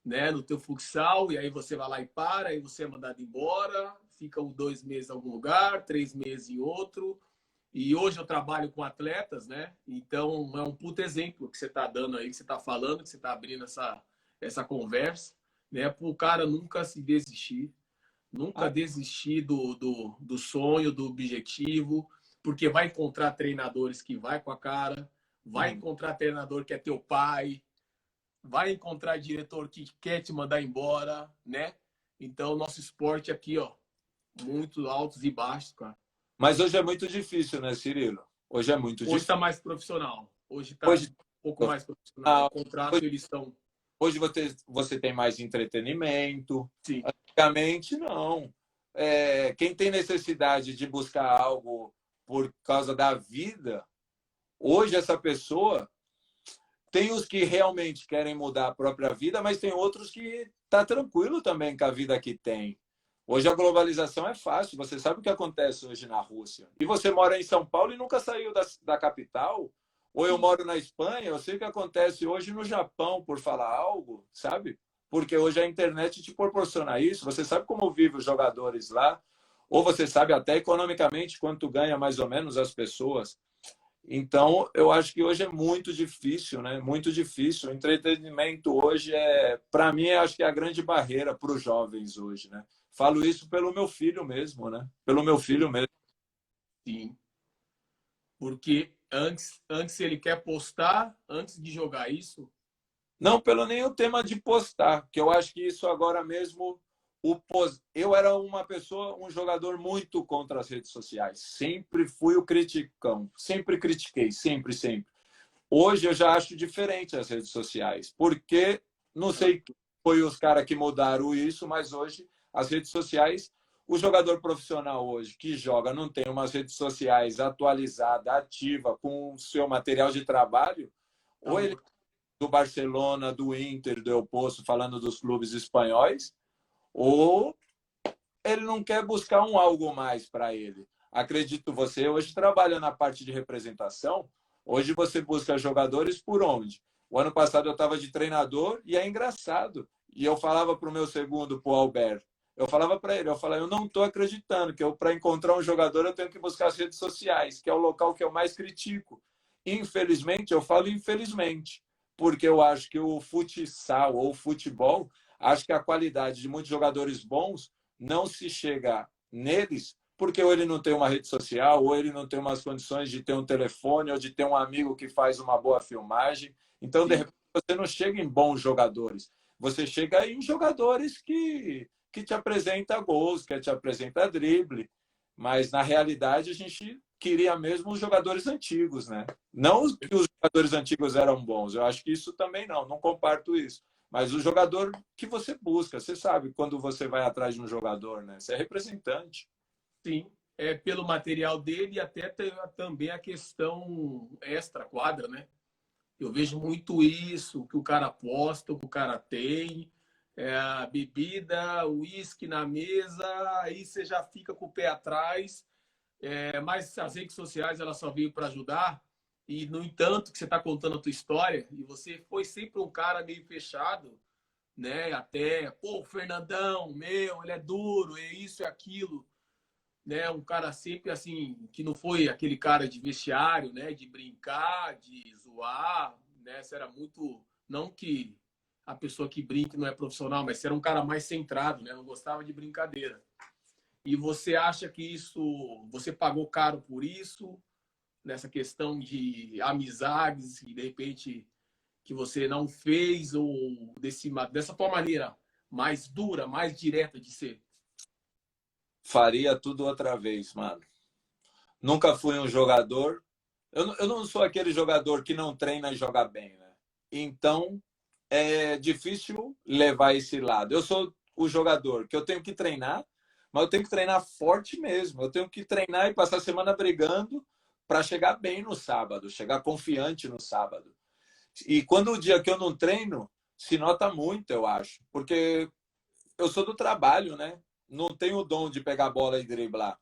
né, no teu futsal, e aí você vai lá e para, aí você é mandado embora, fica 2 meses em algum lugar, 3 meses em outro. E hoje eu trabalho com atletas, né? Então é um puto exemplo que você está dando aí, que você está falando, que você está abrindo essa conversa, né? Para o cara nunca se desistir, nunca desistir do sonho, do objetivo, porque vai encontrar treinadores que vai com a cara, vai encontrar treinador que é teu pai, vai encontrar diretor que quer te mandar embora, né? Então, nosso esporte aqui, ó, muito altos e baixos, cara. Mas hoje é muito difícil, né, Cirilo? Hoje é muito Hoje está difícil. mais profissional. Hoje está Hoje, um pouco mais profissional. O contrato, eles estão... hoje você tem mais entretenimento. Sim. Antigamente, não. Quem tem necessidade de buscar algo por causa da vida, hoje essa pessoa tem os que realmente querem mudar a própria vida, mas tem outros que tá tranquilo também com a vida que tem. Hoje a globalização é fácil. Você sabe o que acontece hoje na Rússia. E você mora em São Paulo e nunca saiu da capital. Ou eu moro na Espanha, eu sei o que acontece hoje no Japão, por falar algo, sabe? Porque hoje a internet te proporciona isso. Você sabe como vivem os jogadores lá. Ou você sabe até economicamente quanto ganha mais ou menos as pessoas. Então, eu acho que hoje é muito difícil, né? Muito difícil. O entretenimento hoje para mim, acho que é a grande barreira para os jovens hoje, né? Falo isso pelo meu filho mesmo, né? Pelo meu filho mesmo. Sim. Porque antes ele quer postar, antes de jogar isso. Não pelo nem o tema de postar, que eu acho que isso agora mesmo eu era uma pessoa, um jogador muito contra as redes sociais. Sempre fui o criticão, sempre critiquei, sempre, sempre. Hoje eu já acho diferente as redes sociais, porque não sei quem foi os caras que mudaram isso, mas hoje as redes sociais, o jogador profissional hoje que joga não tem umas redes sociais atualizadas, ativa, com o seu material de trabalho, ou ele do Barcelona, do Inter, do El Poço, falando dos clubes espanhóis, ou ele não quer buscar algo mais para ele. Acredito você, hoje trabalha na parte de representação, hoje você busca jogadores por onde? O ano passado eu estava de treinador e é engraçado. E eu falava para o meu segundo, para o Alberto, eu falava para ele, eu não estou acreditando que para encontrar um jogador eu tenho que buscar as redes sociais, que é o local que eu mais critico. Infelizmente, eu falo infelizmente, porque eu acho que o futsal ou o futebol, acho que a qualidade de muitos jogadores bons não se chega neles porque ou ele não tem uma rede social, ou ele não tem umas condições de ter um telefone, ou de ter um amigo que faz uma boa filmagem. Então, de repente, você não chega em bons jogadores. Você chega em jogadores que te apresentam gols, que te apresentam drible. Mas, na realidade, a gente queria mesmo os jogadores antigos, né? Não que os jogadores antigos eram bons. Eu acho que isso também não comparto isso. Mas o jogador que você busca, você sabe quando você vai atrás de um jogador, né? Você é representante. Sim, pelo material dele e até também a questão extra-quadra, né? Eu vejo muito isso, que o cara aposta, o que o cara tem, a bebida, o uísque na mesa, aí você já fica com o pé atrás. Mas as redes sociais, ela só veio para ajudar. E, no entanto, que você está contando a tua história, e você foi sempre um cara meio fechado, né? Até, pô, o Fernandão, meu, ele é duro, é isso e aquilo, né? Um cara sempre assim, que não foi aquele cara de vestiário, né? De brincar, de zoar, né? Você era muito, não que a pessoa que brinca não é profissional, mas você era um cara mais centrado, né? Não gostava de brincadeira. E você acha que isso, você pagou caro por isso, nessa questão de amizades e de repente que você não fez ou dessa tua maneira mais dura, mais direta de ser? Faria tudo outra vez, mano. Nunca fui um jogador. Eu não sou aquele jogador que não treina e joga bem, né? Então, é difícil levar esse lado. Eu sou o jogador que eu tenho que treinar, mas eu tenho que treinar forte mesmo. Eu tenho que treinar e passar a semana brigando para chegar bem no sábado, chegar confiante no sábado. E quando o dia que eu não treino, se nota muito, eu acho. Porque eu sou do trabalho, né? Não tenho o dom de pegar a bola e driblar.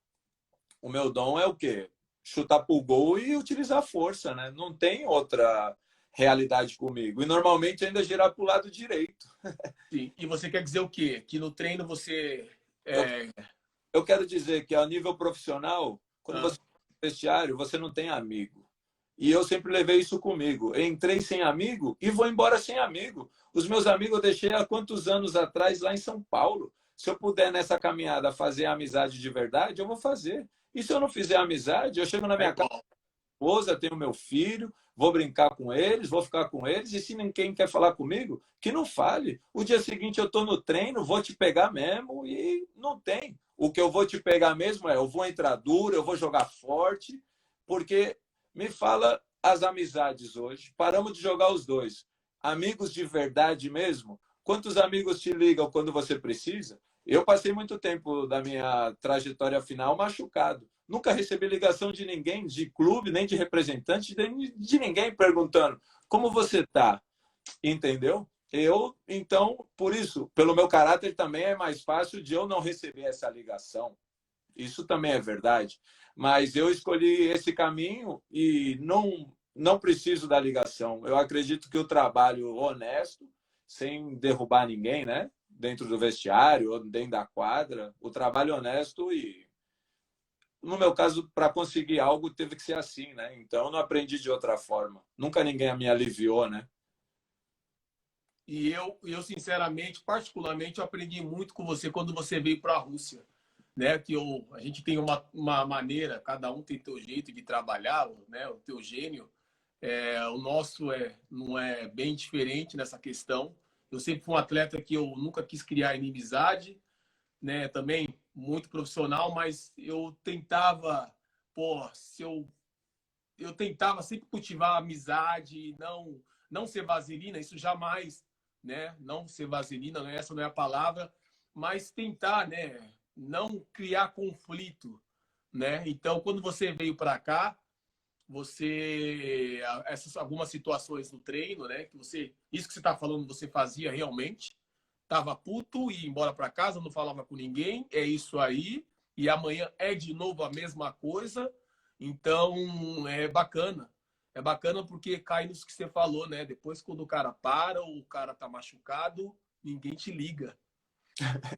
O meu dom é o quê? Chutar pro gol e utilizar a força, né? Não tem outra realidade comigo. E normalmente ainda girar para o lado direito. Sim. E você quer dizer o quê? Que no treino você... Eu, eu quero dizer que, a nível profissional, quando Ah, você está no vestiário, você não tem amigo. E eu sempre levei isso comigo. Eu entrei sem amigo e vou embora sem amigo. Os meus amigos eu deixei há quantos anos atrás lá em São Paulo. Se eu puder nessa caminhada fazer amizade de verdade, eu vou fazer. E se eu não fizer amizade, eu chego na é minha casa, igual. esposa, tenho meu filho, vou brincar com eles, vou ficar com eles, e se ninguém quer falar comigo, que não fale. O dia seguinte eu estou no treino, vou te pegar mesmo e não tem. O que eu vou te pegar mesmo é, eu vou entrar duro, eu vou jogar forte, porque me fala as amizades hoje, paramos de jogar os dois. Amigos de verdade mesmo, quantos amigos te ligam quando você precisa? Eu passei muito tempo da minha trajetória final machucado. Nunca recebi ligação de ninguém, de clube, nem de representante, de ninguém perguntando como você está, entendeu? Então, por isso, pelo meu caráter também é mais fácil de eu não receber essa ligação. Isso também é verdade. Mas eu escolhi esse caminho e não preciso da ligação. Eu acredito que o trabalho honesto, sem derrubar ninguém, né? Dentro do vestiário ou dentro da quadra, o trabalho honesto e no meu caso, para conseguir algo, teve que ser assim, né? Então, eu não aprendi de outra forma. Nunca ninguém me aliviou, né? E eu, sinceramente, particularmente, eu aprendi muito com você quando você veio para a Rússia, né? Que a gente tem uma maneira, cada um tem teu jeito de trabalhar, né? O teu gênio. O nosso não é bem diferente nessa questão. Eu sempre fui um atleta que eu nunca quis criar inimizade, né? Também muito profissional, mas eu tentava, pô, se eu tentava sempre cultivar a amizade, não ser vaselina, isso jamais, né? Não ser vaselina, essa não é a palavra, mas tentar, né? Não criar conflito, né? Então, quando você veio para cá, essas algumas situações no treino, né? Que isso que você está falando, você fazia realmente, tava puto e ia embora para casa, não falava com ninguém, é isso aí. E amanhã é de novo a mesma coisa. Então, é bacana. É bacana porque cai nisso que você falou, né? Depois, quando o cara para, o cara tá machucado, ninguém te liga.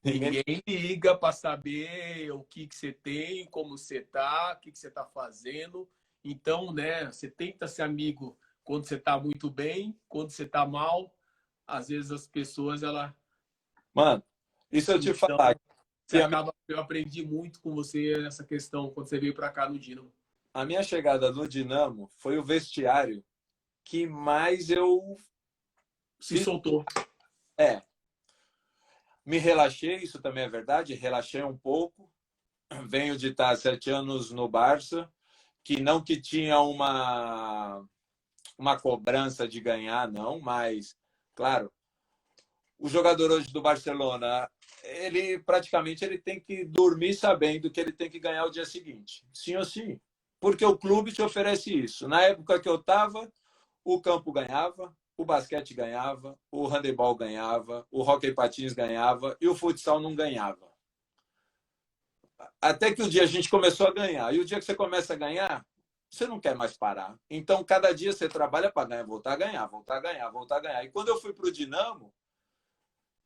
Ninguém... Ninguém liga para saber o que você tem, como você tá, o que você tá fazendo. Então, né, você tenta ser amigo quando você tá muito bem, quando você tá mal, às vezes as pessoas, ela... Mano, isso eu te falar. Então, você Que acaba... Eu aprendi muito com você nessa questão quando você veio para cá no Dinamo. a minha chegada no Dinamo foi o vestiário que mais eu Se fiz. soltou. É, me relaxei, isso também é verdade, relaxei um pouco. Venho de estar 7 anos no Barça, que não que tinha uma cobrança de ganhar, não, mas, claro, o jogador hoje do Barcelona, ele praticamente ele tem que dormir sabendo que ele tem que ganhar o dia seguinte, sim ou sim, porque o clube te oferece isso. Na época que eu estava, o campo ganhava, o basquete ganhava, o handebol ganhava, o hóquei patins ganhava e o futsal não ganhava. Até que o dia a gente começou a ganhar. E o dia que você começa a ganhar, você não quer mais parar. Então, cada dia você trabalha para ganhar, voltar a ganhar, voltar a ganhar, voltar a ganhar. E quando eu fui para o Dinamo,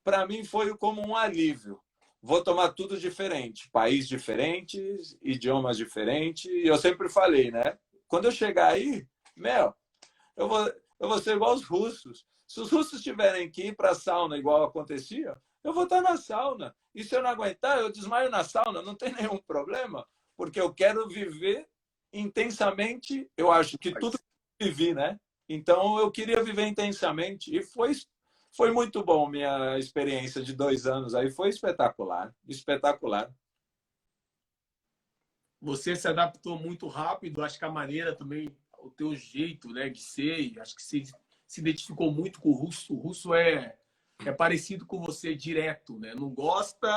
para mim foi como um alívio. Vou tomar tudo diferente, país diferente, idiomas diferentes. E eu sempre falei, né? Quando eu chegar aí, meu, eu vou ser igual os russos. Se os russos tiverem que ir para a sauna igual acontecia, eu vou estar na sauna. E se eu não aguentar, eu desmaio na sauna, não tem nenhum problema, porque eu quero viver intensamente. Eu acho que tudo que eu vivi, né? Então eu queria viver intensamente e foi muito bom minha experiência de 2 anos aí, foi espetacular, espetacular. Você se adaptou muito rápido, acho que a maneira também, o teu jeito, né, de ser, acho que você se identificou muito com o russo. O russo é parecido com você direto, né? Não gosta,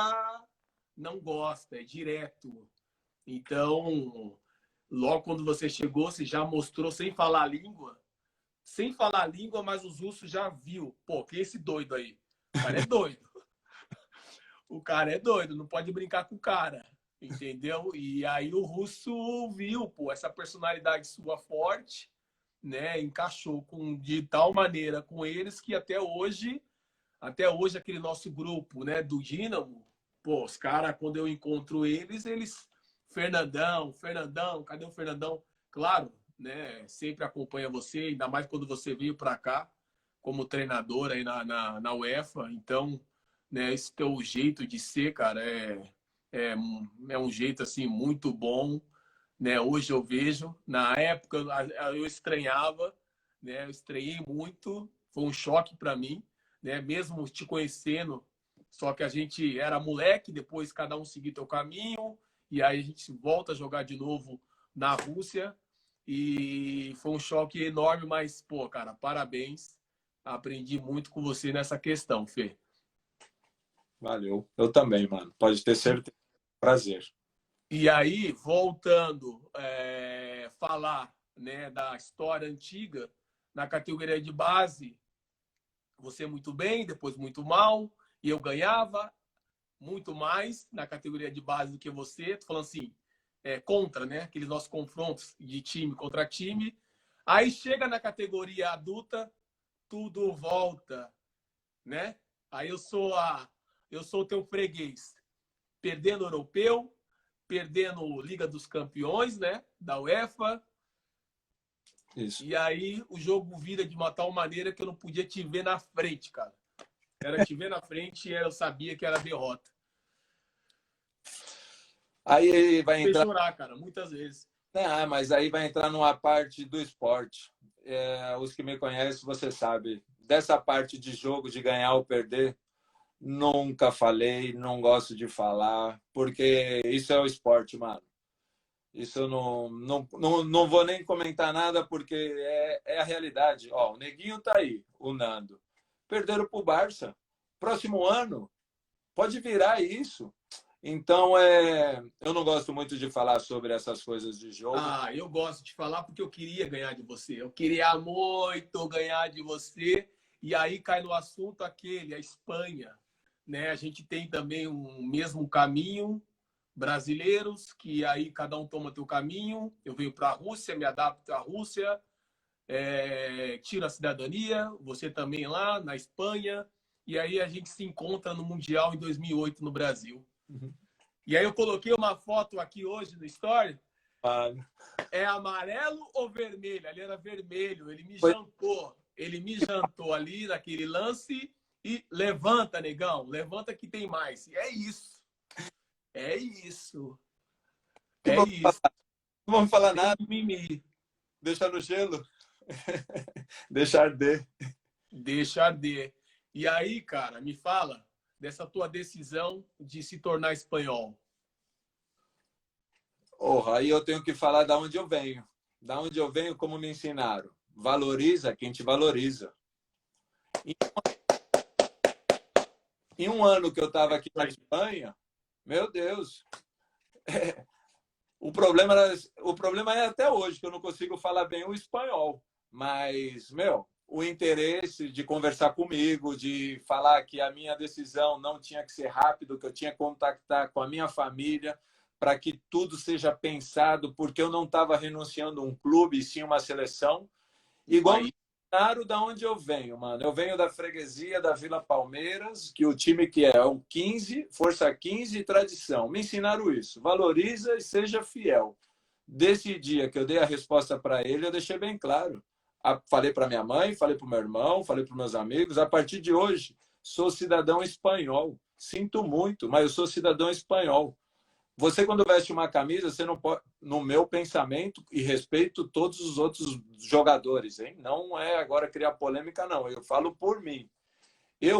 não gosta, é direto. Então, logo quando você chegou, você já mostrou sem falar a língua, mas os russos já viu. Pô, que esse doido aí? O cara é doido. O cara é doido, não pode brincar com o cara, entendeu? E aí o russo viu, pô, essa personalidade sua forte, né, encaixou de tal maneira com eles que até hoje aquele nosso grupo, né, do Dínamo, pô, os caras, quando eu encontro eles, Fernandão, cadê o Fernandão? Claro, né, sempre acompanha você, ainda mais quando você veio para cá como treinador aí na UEFA. Então, né, esse teu jeito de ser, cara, é um jeito assim muito bom, né? Hoje eu vejo, na época eu estranhava, né? Eu estranhei muito, foi um choque para mim, né? Mesmo te conhecendo, só que a gente era moleque, depois cada um seguiu seu caminho e aí a gente volta a jogar de novo na Rússia e foi um choque enorme, mas pô, cara, parabéns. Aprendi muito com você nessa questão, Fê. Valeu. Eu também, mano. Pode ter certeza. Prazer. E aí, voltando falar, né, da história antiga, na categoria de base, você muito bem, depois muito mal, e eu ganhava muito mais na categoria de base do que você. Tô falando assim, contra, né, aqueles nossos confrontos de time contra time. Aí chega na categoria adulta, tudo volta, né? Aí eu sou o teu freguês, perdendo o europeu, perdendo Liga dos Campeões, né, da UEFA. Isso. E aí o jogo vira de uma tal maneira que eu não podia te ver na frente, cara. Era te ver na frente e eu sabia que era derrota. Aí vai Fez entrar. chorar, cara, muitas vezes. Mas aí vai entrar numa parte do esporte. Os que me conhecem, você sabe. Dessa parte de jogo, de ganhar ou perder, nunca falei, não gosto de falar, porque isso é o esporte, mano. Isso eu não vou nem comentar nada, porque é a realidade. Ó, o Neguinho tá aí, o Nando. Perderam pro Barça. Próximo ano, pode virar isso. Então, eu não gosto muito de falar sobre essas coisas de jogo. Ah, eu gosto de falar porque eu queria ganhar de você. Eu queria muito ganhar de você. E aí cai no assunto aquele, a Espanha. Né? A gente tem também um mesmo caminho, brasileiros, que aí cada um toma teu caminho. Eu venho para a Rússia, me adapto à Rússia, tiro a cidadania, você também lá na Espanha. E aí a gente se encontra no Mundial em 2008 no Brasil. Uhum. E aí eu coloquei uma foto aqui hoje no Story. Ah, É amarelo ou vermelho? Ali era vermelho. Ele me foi... jantou. Ele me jantou ali naquele lance e levanta, negão. Levanta que tem mais. E é isso. É isso. Que É isso. não vamos falar Sem nada. mimimi. Deixar no gelo. Deixar arder. Deixa arder. E aí, cara, me fala dessa tua decisão de se tornar espanhol. Aí eu tenho que falar da onde eu venho. Da onde eu venho, como me ensinaram. Valoriza quem te valoriza. Em um ano que eu estava aqui na Espanha, meu Deus, o problema é até hoje que eu não consigo falar bem o espanhol. Mas, o interesse de conversar comigo, de falar que a minha decisão não tinha que ser rápido, que eu tinha que contactar com a minha família para que tudo seja pensado, porque eu não estava renunciando a um clube, e sim uma seleção. Igual me ensinaram da onde eu venho, mano. Eu venho da freguesia da Vila Palmeiras, que o time que é o 15, Força 15 e tradição. Me ensinaram isso. Valoriza e seja fiel. Desse dia que eu dei a resposta para ele, eu deixei bem claro. Falei para minha mãe, falei para o meu irmão, falei para os meus amigos. A partir de hoje, sou cidadão espanhol. Sinto muito, mas eu sou cidadão espanhol. Você, quando veste uma camisa, você não pode, no meu pensamento, e respeito todos os outros jogadores, hein? Não é agora criar polêmica, não. Eu falo por mim.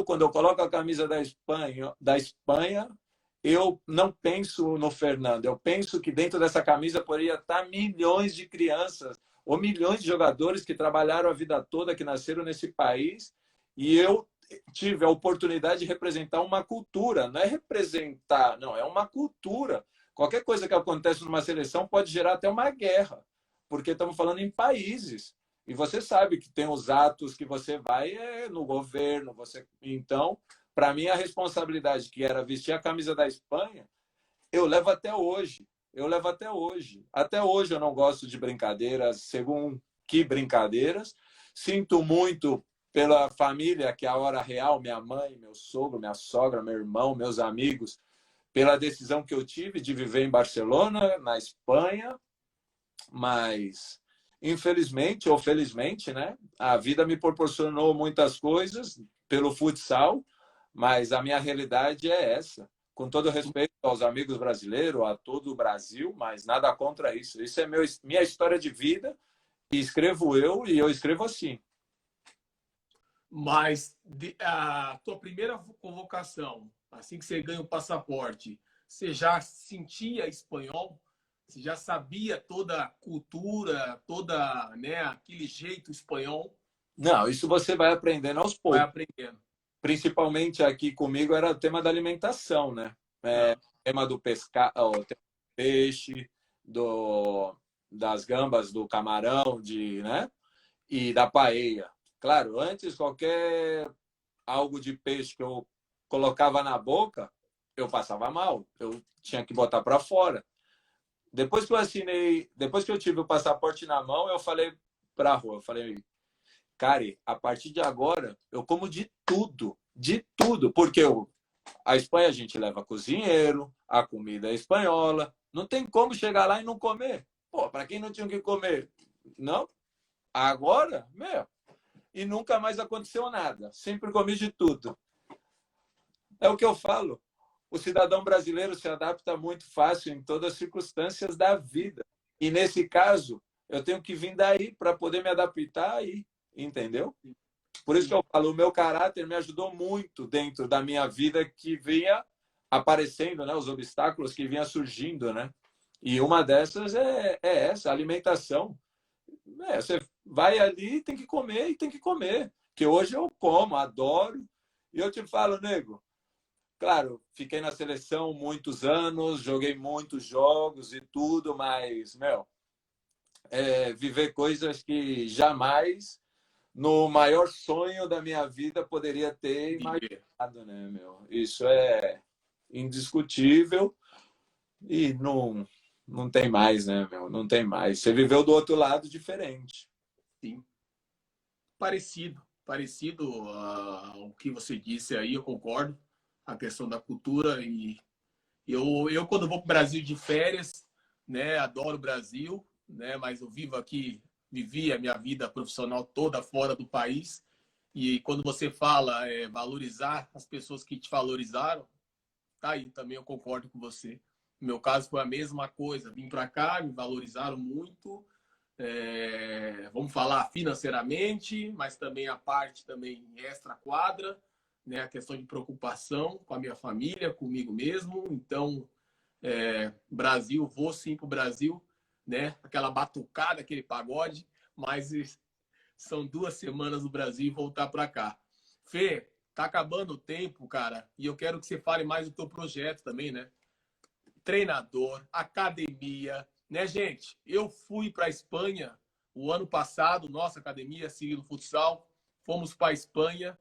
Quando eu coloco a camisa da Espanha, eu não penso no Fernando. Eu penso que dentro dessa camisa poderia estar milhões de crianças ou milhões de jogadores que trabalharam a vida toda, que nasceram nesse país, e eu tive a oportunidade de representar uma cultura. Não é representar, não, é uma cultura. Qualquer coisa que acontece numa seleção pode gerar até uma guerra, porque estamos falando em países. E você sabe que tem os atos que você vai no governo. Então, para mim, a responsabilidade que era vestir a camisa da Espanha, eu levo até hoje. Até hoje eu não gosto de brincadeiras, segundo que brincadeiras. Sinto muito pela família, que é a hora real, minha mãe, meu sogro, minha sogra, meu irmão, meus amigos, pela decisão que eu tive de viver em Barcelona, na Espanha, mas infelizmente ou felizmente, né, a vida me proporcionou muitas coisas pelo futsal, mas a minha realidade é essa. Com todo respeito aos amigos brasileiros, a todo o Brasil, mas nada contra isso. Isso é minha história de vida, e escrevo eu, e eu escrevo assim. Mas a tua primeira convocação, assim que você ganha o passaporte, você já sentia espanhol? Você já sabia toda a cultura, toda, né, aquele jeito espanhol? Não, isso você vai aprendendo aos Vai poucos. aprendendo. Principalmente aqui comigo era o tema da alimentação, né? O tema do pescar, o tema do peixe, das gambas, do camarão, né? E da paella. Claro, antes qualquer algo de peixe que eu colocava na boca, eu passava mal. Eu tinha que botar para fora. Depois que eu assinei, depois que eu tive o passaporte na mão, eu falei para a rua, eu falei, cara, a partir de agora eu como de tudo, porque a Espanha a gente leva cozinheiro, a comida é espanhola, não tem como chegar lá e não comer. Pô, para quem não tinha o que comer, não? Agora, meu, e nunca mais aconteceu nada. Sempre comi de tudo. É o que eu falo. O cidadão brasileiro se adapta muito fácil em todas as circunstâncias da vida. E nesse caso, eu tenho que vir daí para poder me adaptar aí, entendeu? Por isso que eu falo, o meu caráter me ajudou muito dentro da minha vida que vinha aparecendo, né? Os obstáculos que vinha surgindo, né? E uma dessas é essa, a alimentação. Você vai ali e tem que comer e tem que comer. Que hoje eu como, adoro. E eu te falo, nego, claro, fiquei na seleção muitos anos, joguei muitos jogos e tudo, mas, meu, viver coisas que jamais, no maior sonho da minha vida, poderia ter imaginado, né, meu? Isso é indiscutível e não tem mais, né, meu? Não tem mais. Você viveu do outro lado diferente. Sim. Parecido ao que você disse aí, eu concordo. A questão da cultura e eu quando vou para o Brasil de férias, né, adoro o Brasil, né, mas eu vivo aqui, vivi a minha vida profissional toda fora do país. E quando você fala valorizar as pessoas que te valorizaram, tá aí, também eu concordo com você. No meu caso foi a mesma coisa. Vim para cá, me valorizaram muito. Vamos falar financeiramente, mas também a parte também extra quadra, né? A questão de preocupação com a minha família, comigo mesmo. Então, Brasil, vou sim para o Brasil, né? Aquela batucada, aquele pagode, mas são 2 semanas no Brasil e voltar para cá. Fê, tá acabando o tempo, cara, e eu quero que você fale mais do teu projeto também, né? Treinador, academia, né, gente? Eu fui para a Espanha o ano passado, nossa academia, Cirilo Futsal, fomos para a Espanha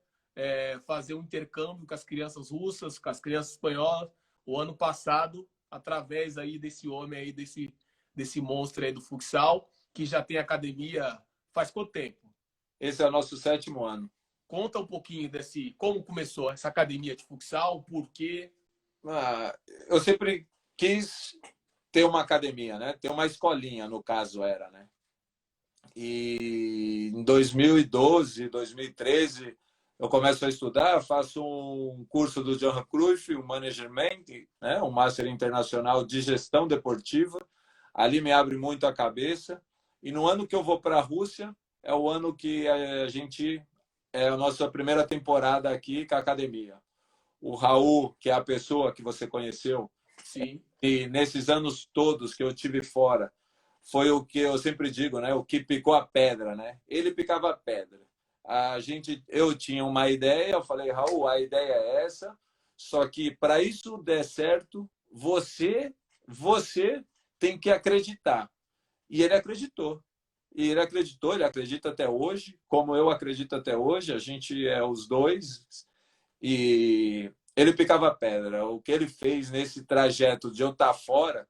fazer um intercâmbio com as crianças russas, com as crianças espanholas, o ano passado, através aí desse homem aí, desse monstro aí do futsal, que já tem academia faz quanto tempo? Esse é o nosso 7º ano. Conta um pouquinho como começou essa academia de futsal, por quê? Eu sempre quis ter uma academia, né? Ter uma escolinha, no caso era, né? E em 2012, 2013, eu começo a estudar, faço um curso do Johan Cruyff, um Management, né? Um Master Internacional de Gestão Deportiva. Ali me abre muito a cabeça. E no ano que eu vou para a Rússia, é o ano que é a nossa primeira temporada aqui com a academia. O Raul, que é a pessoa que você conheceu, sim, e nesses anos todos que eu tive fora, foi o que eu sempre digo, né? O que picou a pedra, né? Ele picava a pedra. Eu tinha uma ideia, eu falei, Raul, a ideia é essa, só que para isso der certo, você tem que acreditar. E ele acreditou. E ele acreditou, ele acredita até hoje, como eu acredito até hoje, a gente é os dois. E ele picava pedra. O que ele fez nesse trajeto de eu estar fora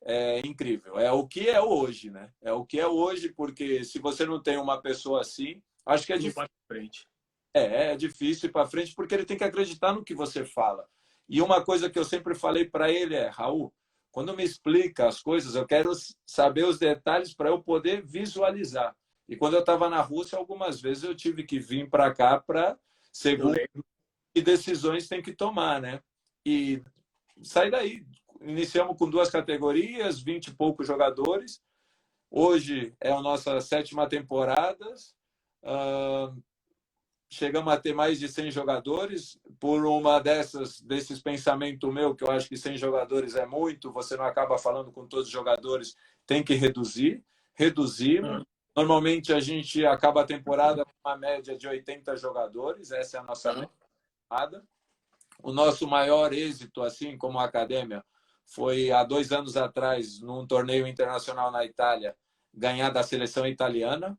é incrível. É o que é hoje, né? É o que é hoje, porque se você não tem uma pessoa assim, acho que é Tu não difícil. vai pra frente. É difícil ir para frente, porque ele tem que acreditar no que você fala. E uma coisa que eu sempre falei para ele é, Raul, quando me explica as coisas, eu quero saber os detalhes para eu poder visualizar. E quando eu estava na Rússia, algumas vezes eu tive que vir para cá para, Eu segundo, lembro. que decisões tem que tomar, né? E sair daí. Iniciamos com 2 categorias, 20 e poucos jogadores. Hoje é a nossa 7ª temporada. Chegamos a ter mais de 100 jogadores. Por uma desses pensamentos meu, que eu acho que 100 jogadores é muito, você não acaba falando com todos os jogadores, tem que reduzir. Reduzimos. Normalmente a gente acaba a temporada com uma média de 80 jogadores, essa é a nossa média. O nosso maior êxito, assim como a academia, foi há 2 anos atrás, num torneio internacional na Itália, ganhar da seleção italiana.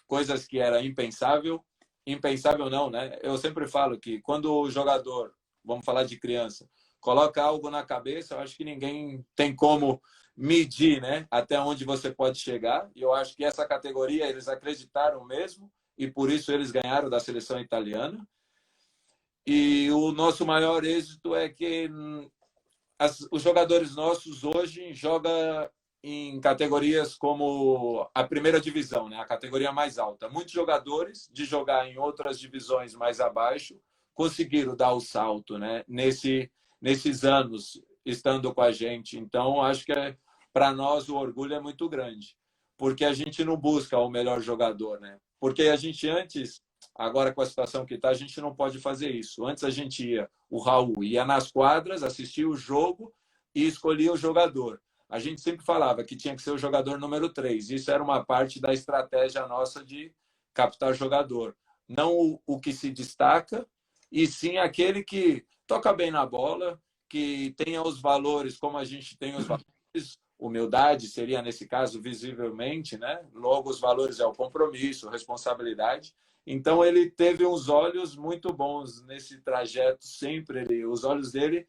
Coisas que era impensável. Impensável não, né? Eu sempre falo que quando o jogador, vamos falar de criança, coloca algo na cabeça, eu acho que ninguém tem como medir, né? Até onde você pode chegar. E eu acho que essa categoria eles acreditaram mesmo e por isso eles ganharam da seleção italiana. E o nosso maior êxito é que os jogadores nossos hoje jogam em categorias como a primeira divisão, né? A categoria mais alta. Muitos jogadores de jogar em outras divisões mais abaixo conseguiram dar o salto, né? Nesses anos estando com a gente. Então, acho que para nós o orgulho é muito grande, porque a gente não busca o melhor jogador, né? Porque a gente antes, agora com a situação que está, a gente não pode fazer isso. Antes a gente o Raul ia nas quadras, assistia o jogo e escolhia o jogador. A gente sempre falava que tinha que ser o jogador número 3. Isso era uma parte da estratégia nossa de captar jogador. Não o que se destaca, e sim aquele que toca bem na bola, que tenha os valores como a gente tem os valores. Humildade seria, nesse caso, visivelmente, né? Logo, os valores é o compromisso, responsabilidade. Então, ele teve uns olhos muito bons nesse trajeto, sempre. Os olhos dele,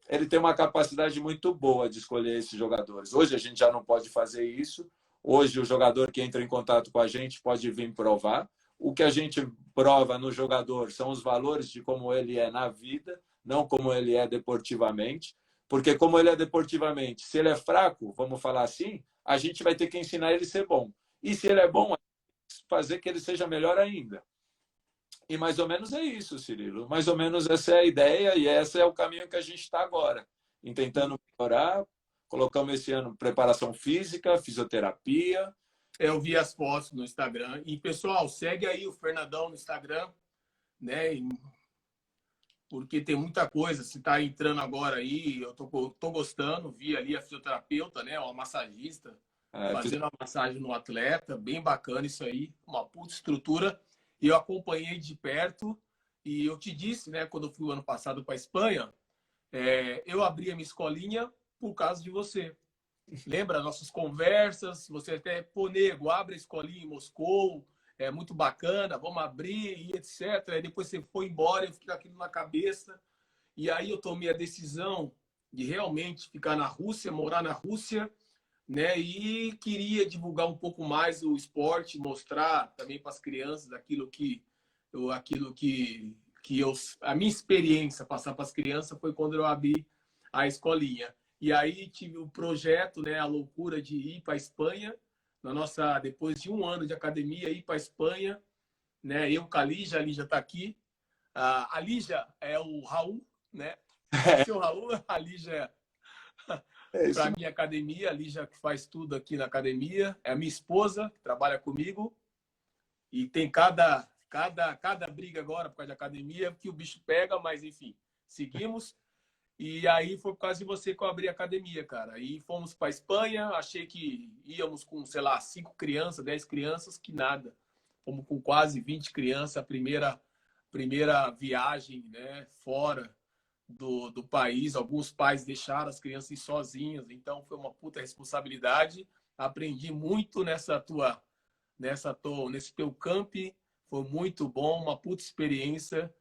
ele tem uma capacidade muito boa de escolher esses jogadores. Hoje a gente já não pode fazer isso. Hoje o jogador que entra em contato com a gente pode vir provar. O que a gente prova no jogador são os valores de como ele é na vida, não como ele é deportivamente. Porque como ele é deportivamente, se ele é fraco, vamos falar assim, a gente vai ter que ensinar ele a ser bom. E se ele é bom, fazer que ele seja melhor ainda. E mais ou menos é isso, Cirilo. Mais ou menos essa é a ideia e esse é o caminho que a gente está agora. Tentando melhorar. Colocamos esse ano preparação física, fisioterapia. Eu vi as fotos no Instagram. E, pessoal, segue aí o Fernandão no Instagram, né? Porque tem muita coisa. Se está entrando agora aí, eu tô gostando. Vi ali a fisioterapeuta, né? Uma massagista, fazendo a massagem no atleta. Bem bacana isso aí. Uma puta estrutura. E eu acompanhei de perto. E eu te disse, né? Quando eu fui o ano passado para a Espanha, eu abri a minha escolinha por causa de você. Lembra nossas conversas? Você até, pô, nego, abre a escolinha em Moscou, é muito bacana, vamos abrir e etc. Aí depois você foi embora, eu fiquei com aquilo na cabeça. E aí eu tomei a decisão de realmente ficar na Rússia, morar na Rússia, né? E queria divulgar um pouco mais o esporte, mostrar também para as crianças a minha experiência passar para as crianças foi quando eu abri a escolinha. E aí tive o projeto, né, a loucura de ir para a Espanha, depois de um ano de academia, ir para a Espanha, né? Eu com a Lígia está aqui. A Lígia é o Raul, né? Esse é o Raul, a Lígia para a minha academia, a Lígia que faz tudo aqui na academia, é a minha esposa, que trabalha comigo, e tem cada briga agora por causa da academia, que o bicho pega, mas enfim, seguimos. E aí foi por causa de você que eu abri a academia, cara. Aí fomos para Espanha, achei que íamos com, sei lá, 5 crianças, 10 crianças, que nada. Fomos com quase 20 crianças, a primeira viagem, né, fora do país. Alguns pais deixaram as crianças ir sozinhas, então foi uma puta responsabilidade. Aprendi muito nesse teu camp, foi muito bom, uma puta experiência.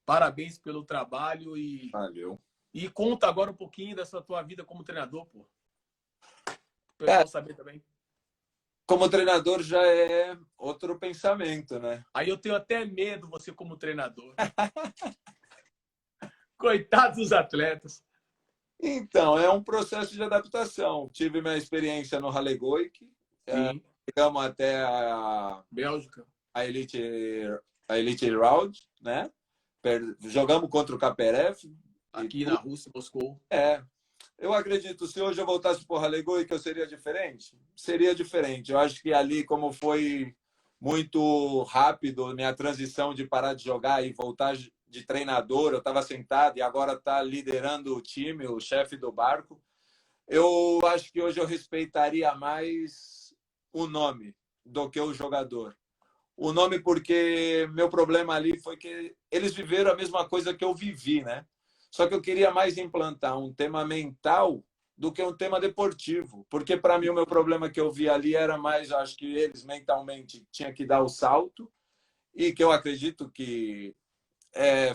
Parabéns pelo trabalho Valeu. E conta agora um pouquinho dessa tua vida como treinador, pô. O pessoal saber também. Como treinador já é outro pensamento, né? Aí eu tenho até medo você como treinador. Coitados dos atletas. Então, é um processo de adaptação. Tive minha experiência no Halegoic, chegamos até Bélgica. a Elite Round, né? Jogamos contra o Kaperev. Aqui na Rússia, Moscou. Eu acredito, se hoje eu voltasse para o Halegoic, eu seria diferente? Seria diferente. Eu acho que ali, como foi muito rápido minha transição de parar de jogar e voltar de treinador, eu estava sentado e agora está liderando o time, o chefe do barco. Eu acho que hoje eu respeitaria mais o nome do que o jogador. O nome porque meu problema ali foi que eles viveram a mesma coisa que eu vivi, né? Só que eu queria mais implantar um tema mental do que um tema deportivo. Porque, para mim, o meu problema que eu vi ali era mais, acho que eles mentalmente tinham que dar o salto e que eu acredito que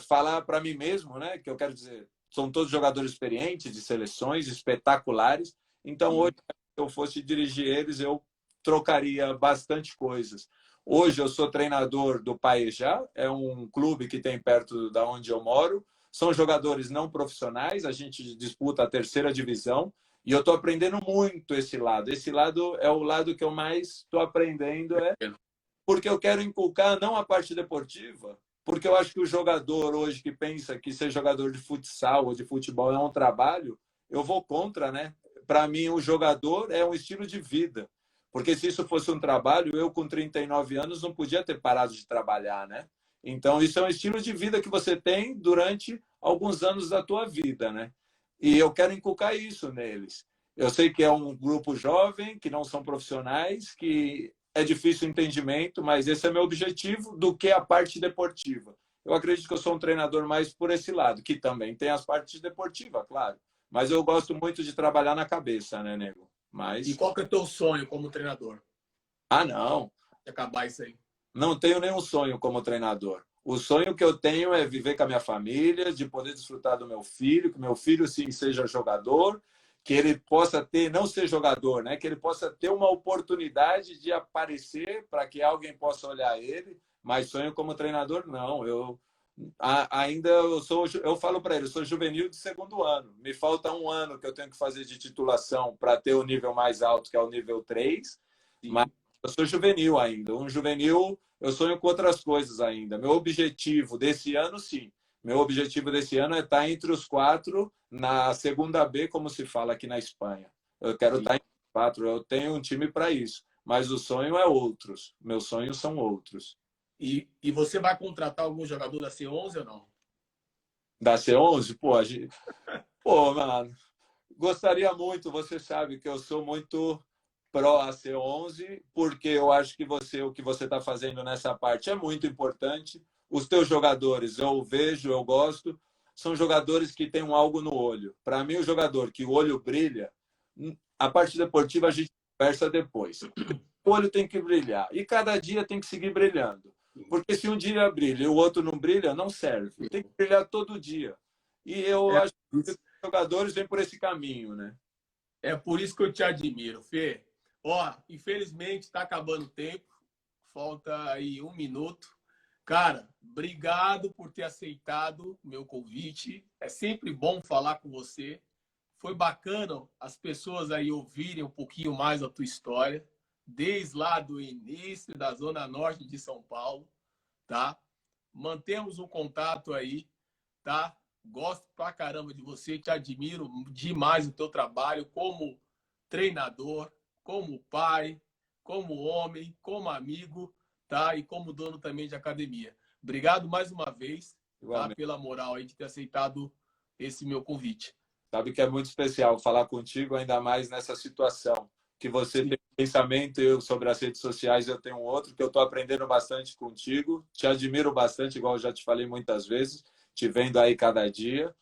falar para mim mesmo, né? Que eu quero dizer, são todos jogadores experientes de seleções, espetaculares. Então, hoje, se eu fosse dirigir eles, eu trocaria bastante coisas. Hoje, eu sou treinador do Paejá, é um clube que tem perto da onde eu moro. São jogadores não profissionais, a gente disputa a terceira divisão e eu estou aprendendo muito esse lado. Esse lado é o lado que eu mais estou aprendendo, porque eu quero inculcar não a parte deportiva, porque eu acho que o jogador hoje que pensa que ser jogador de futsal ou de futebol é um trabalho, eu vou contra, né? Para mim, o jogador é um estilo de vida. Porque se isso fosse um trabalho, eu com 39 anos não podia ter parado de trabalhar, né? Então, isso é um estilo de vida que você tem durante alguns anos da tua vida, né? E eu quero inculcar isso neles. Eu sei que é um grupo jovem, que não são profissionais, que é difícil o entendimento, mas esse é meu objetivo do que a parte deportiva. Eu acredito que eu sou um treinador mais por esse lado, que também tem as partes deportivas, claro. Mas eu gosto muito de trabalhar na cabeça, né, nego? E qual que é o teu sonho como treinador? Não. De acabar isso aí. Não tenho nenhum sonho como treinador. O sonho que eu tenho é viver com a minha família, de poder desfrutar do meu filho, que meu filho sim seja jogador, que ele possa ter, não ser jogador, né? Que ele possa ter uma oportunidade de aparecer para que alguém possa olhar ele, mas sonho como treinador não. Eu falo para ele, eu sou juvenil de segundo ano. Me falta um ano que eu tenho que fazer de titulação para ter o nível mais alto, que é o nível 3, mas eu sou juvenil ainda. Um juvenil, eu sonho com outras coisas ainda. Meu objetivo desse ano, sim. Meu objetivo desse ano é estar entre os 4 na segunda B, como se fala aqui na Espanha. Eu quero estar entre os 4. Eu tenho um time para isso. Mas o sonho é outros. Meus sonhos são outros. E você vai contratar algum jogador da C11 ou não? Da C11? Pô, mano, gostaria muito. Você sabe que eu sou muito pró a C11, porque eu acho que o que você está fazendo nessa parte é muito importante. Os teus jogadores, eu vejo, eu gosto, são jogadores que têm algo no olho. Para mim, o jogador que o olho brilha, a parte deportiva a gente conversa depois. O olho tem que brilhar e cada dia tem que seguir brilhando. Porque se um dia brilha e o outro não brilha, não serve. Tem que brilhar todo dia. E eu acho que os jogadores vêm por esse caminho, né? É por isso que eu te admiro, Fê. Ó, infelizmente está acabando o tempo. Falta aí 1 minuto. Cara, obrigado por ter aceitado o meu convite. É sempre bom falar com você. Foi bacana as pessoas aí ouvirem um pouquinho mais da tua história, desde lá do início da Zona Norte de São Paulo, tá? Mantemos um contato aí, tá? Gosto pra caramba de você, te admiro demais o teu trabalho como treinador, como pai, como homem, como amigo, tá? E como dono também de academia. Obrigado mais uma vez, tá? Pela moral aí de ter aceitado esse meu convite. Sabe que é muito especial falar contigo, ainda mais nessa situação que você tem um pensamento, eu sobre as redes sociais eu tenho outro, que eu estou aprendendo bastante contigo, te admiro bastante, igual eu já te falei muitas vezes, te vendo aí cada dia.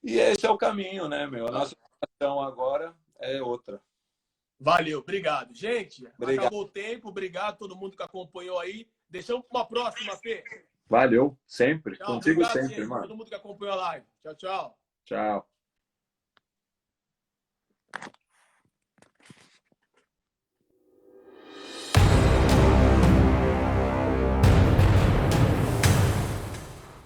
E esse é o caminho, né, meu? A nossa situação agora é outra. Valeu, obrigado. Gente, obrigado. Acabou o tempo, obrigado a todo mundo que acompanhou aí. Deixamos para uma próxima, Fê. Valeu, sempre. Tchau, Contigo obrigado, sempre, gente. mano. Todo mundo que acompanhou a live. Tchau, tchau. Tchau.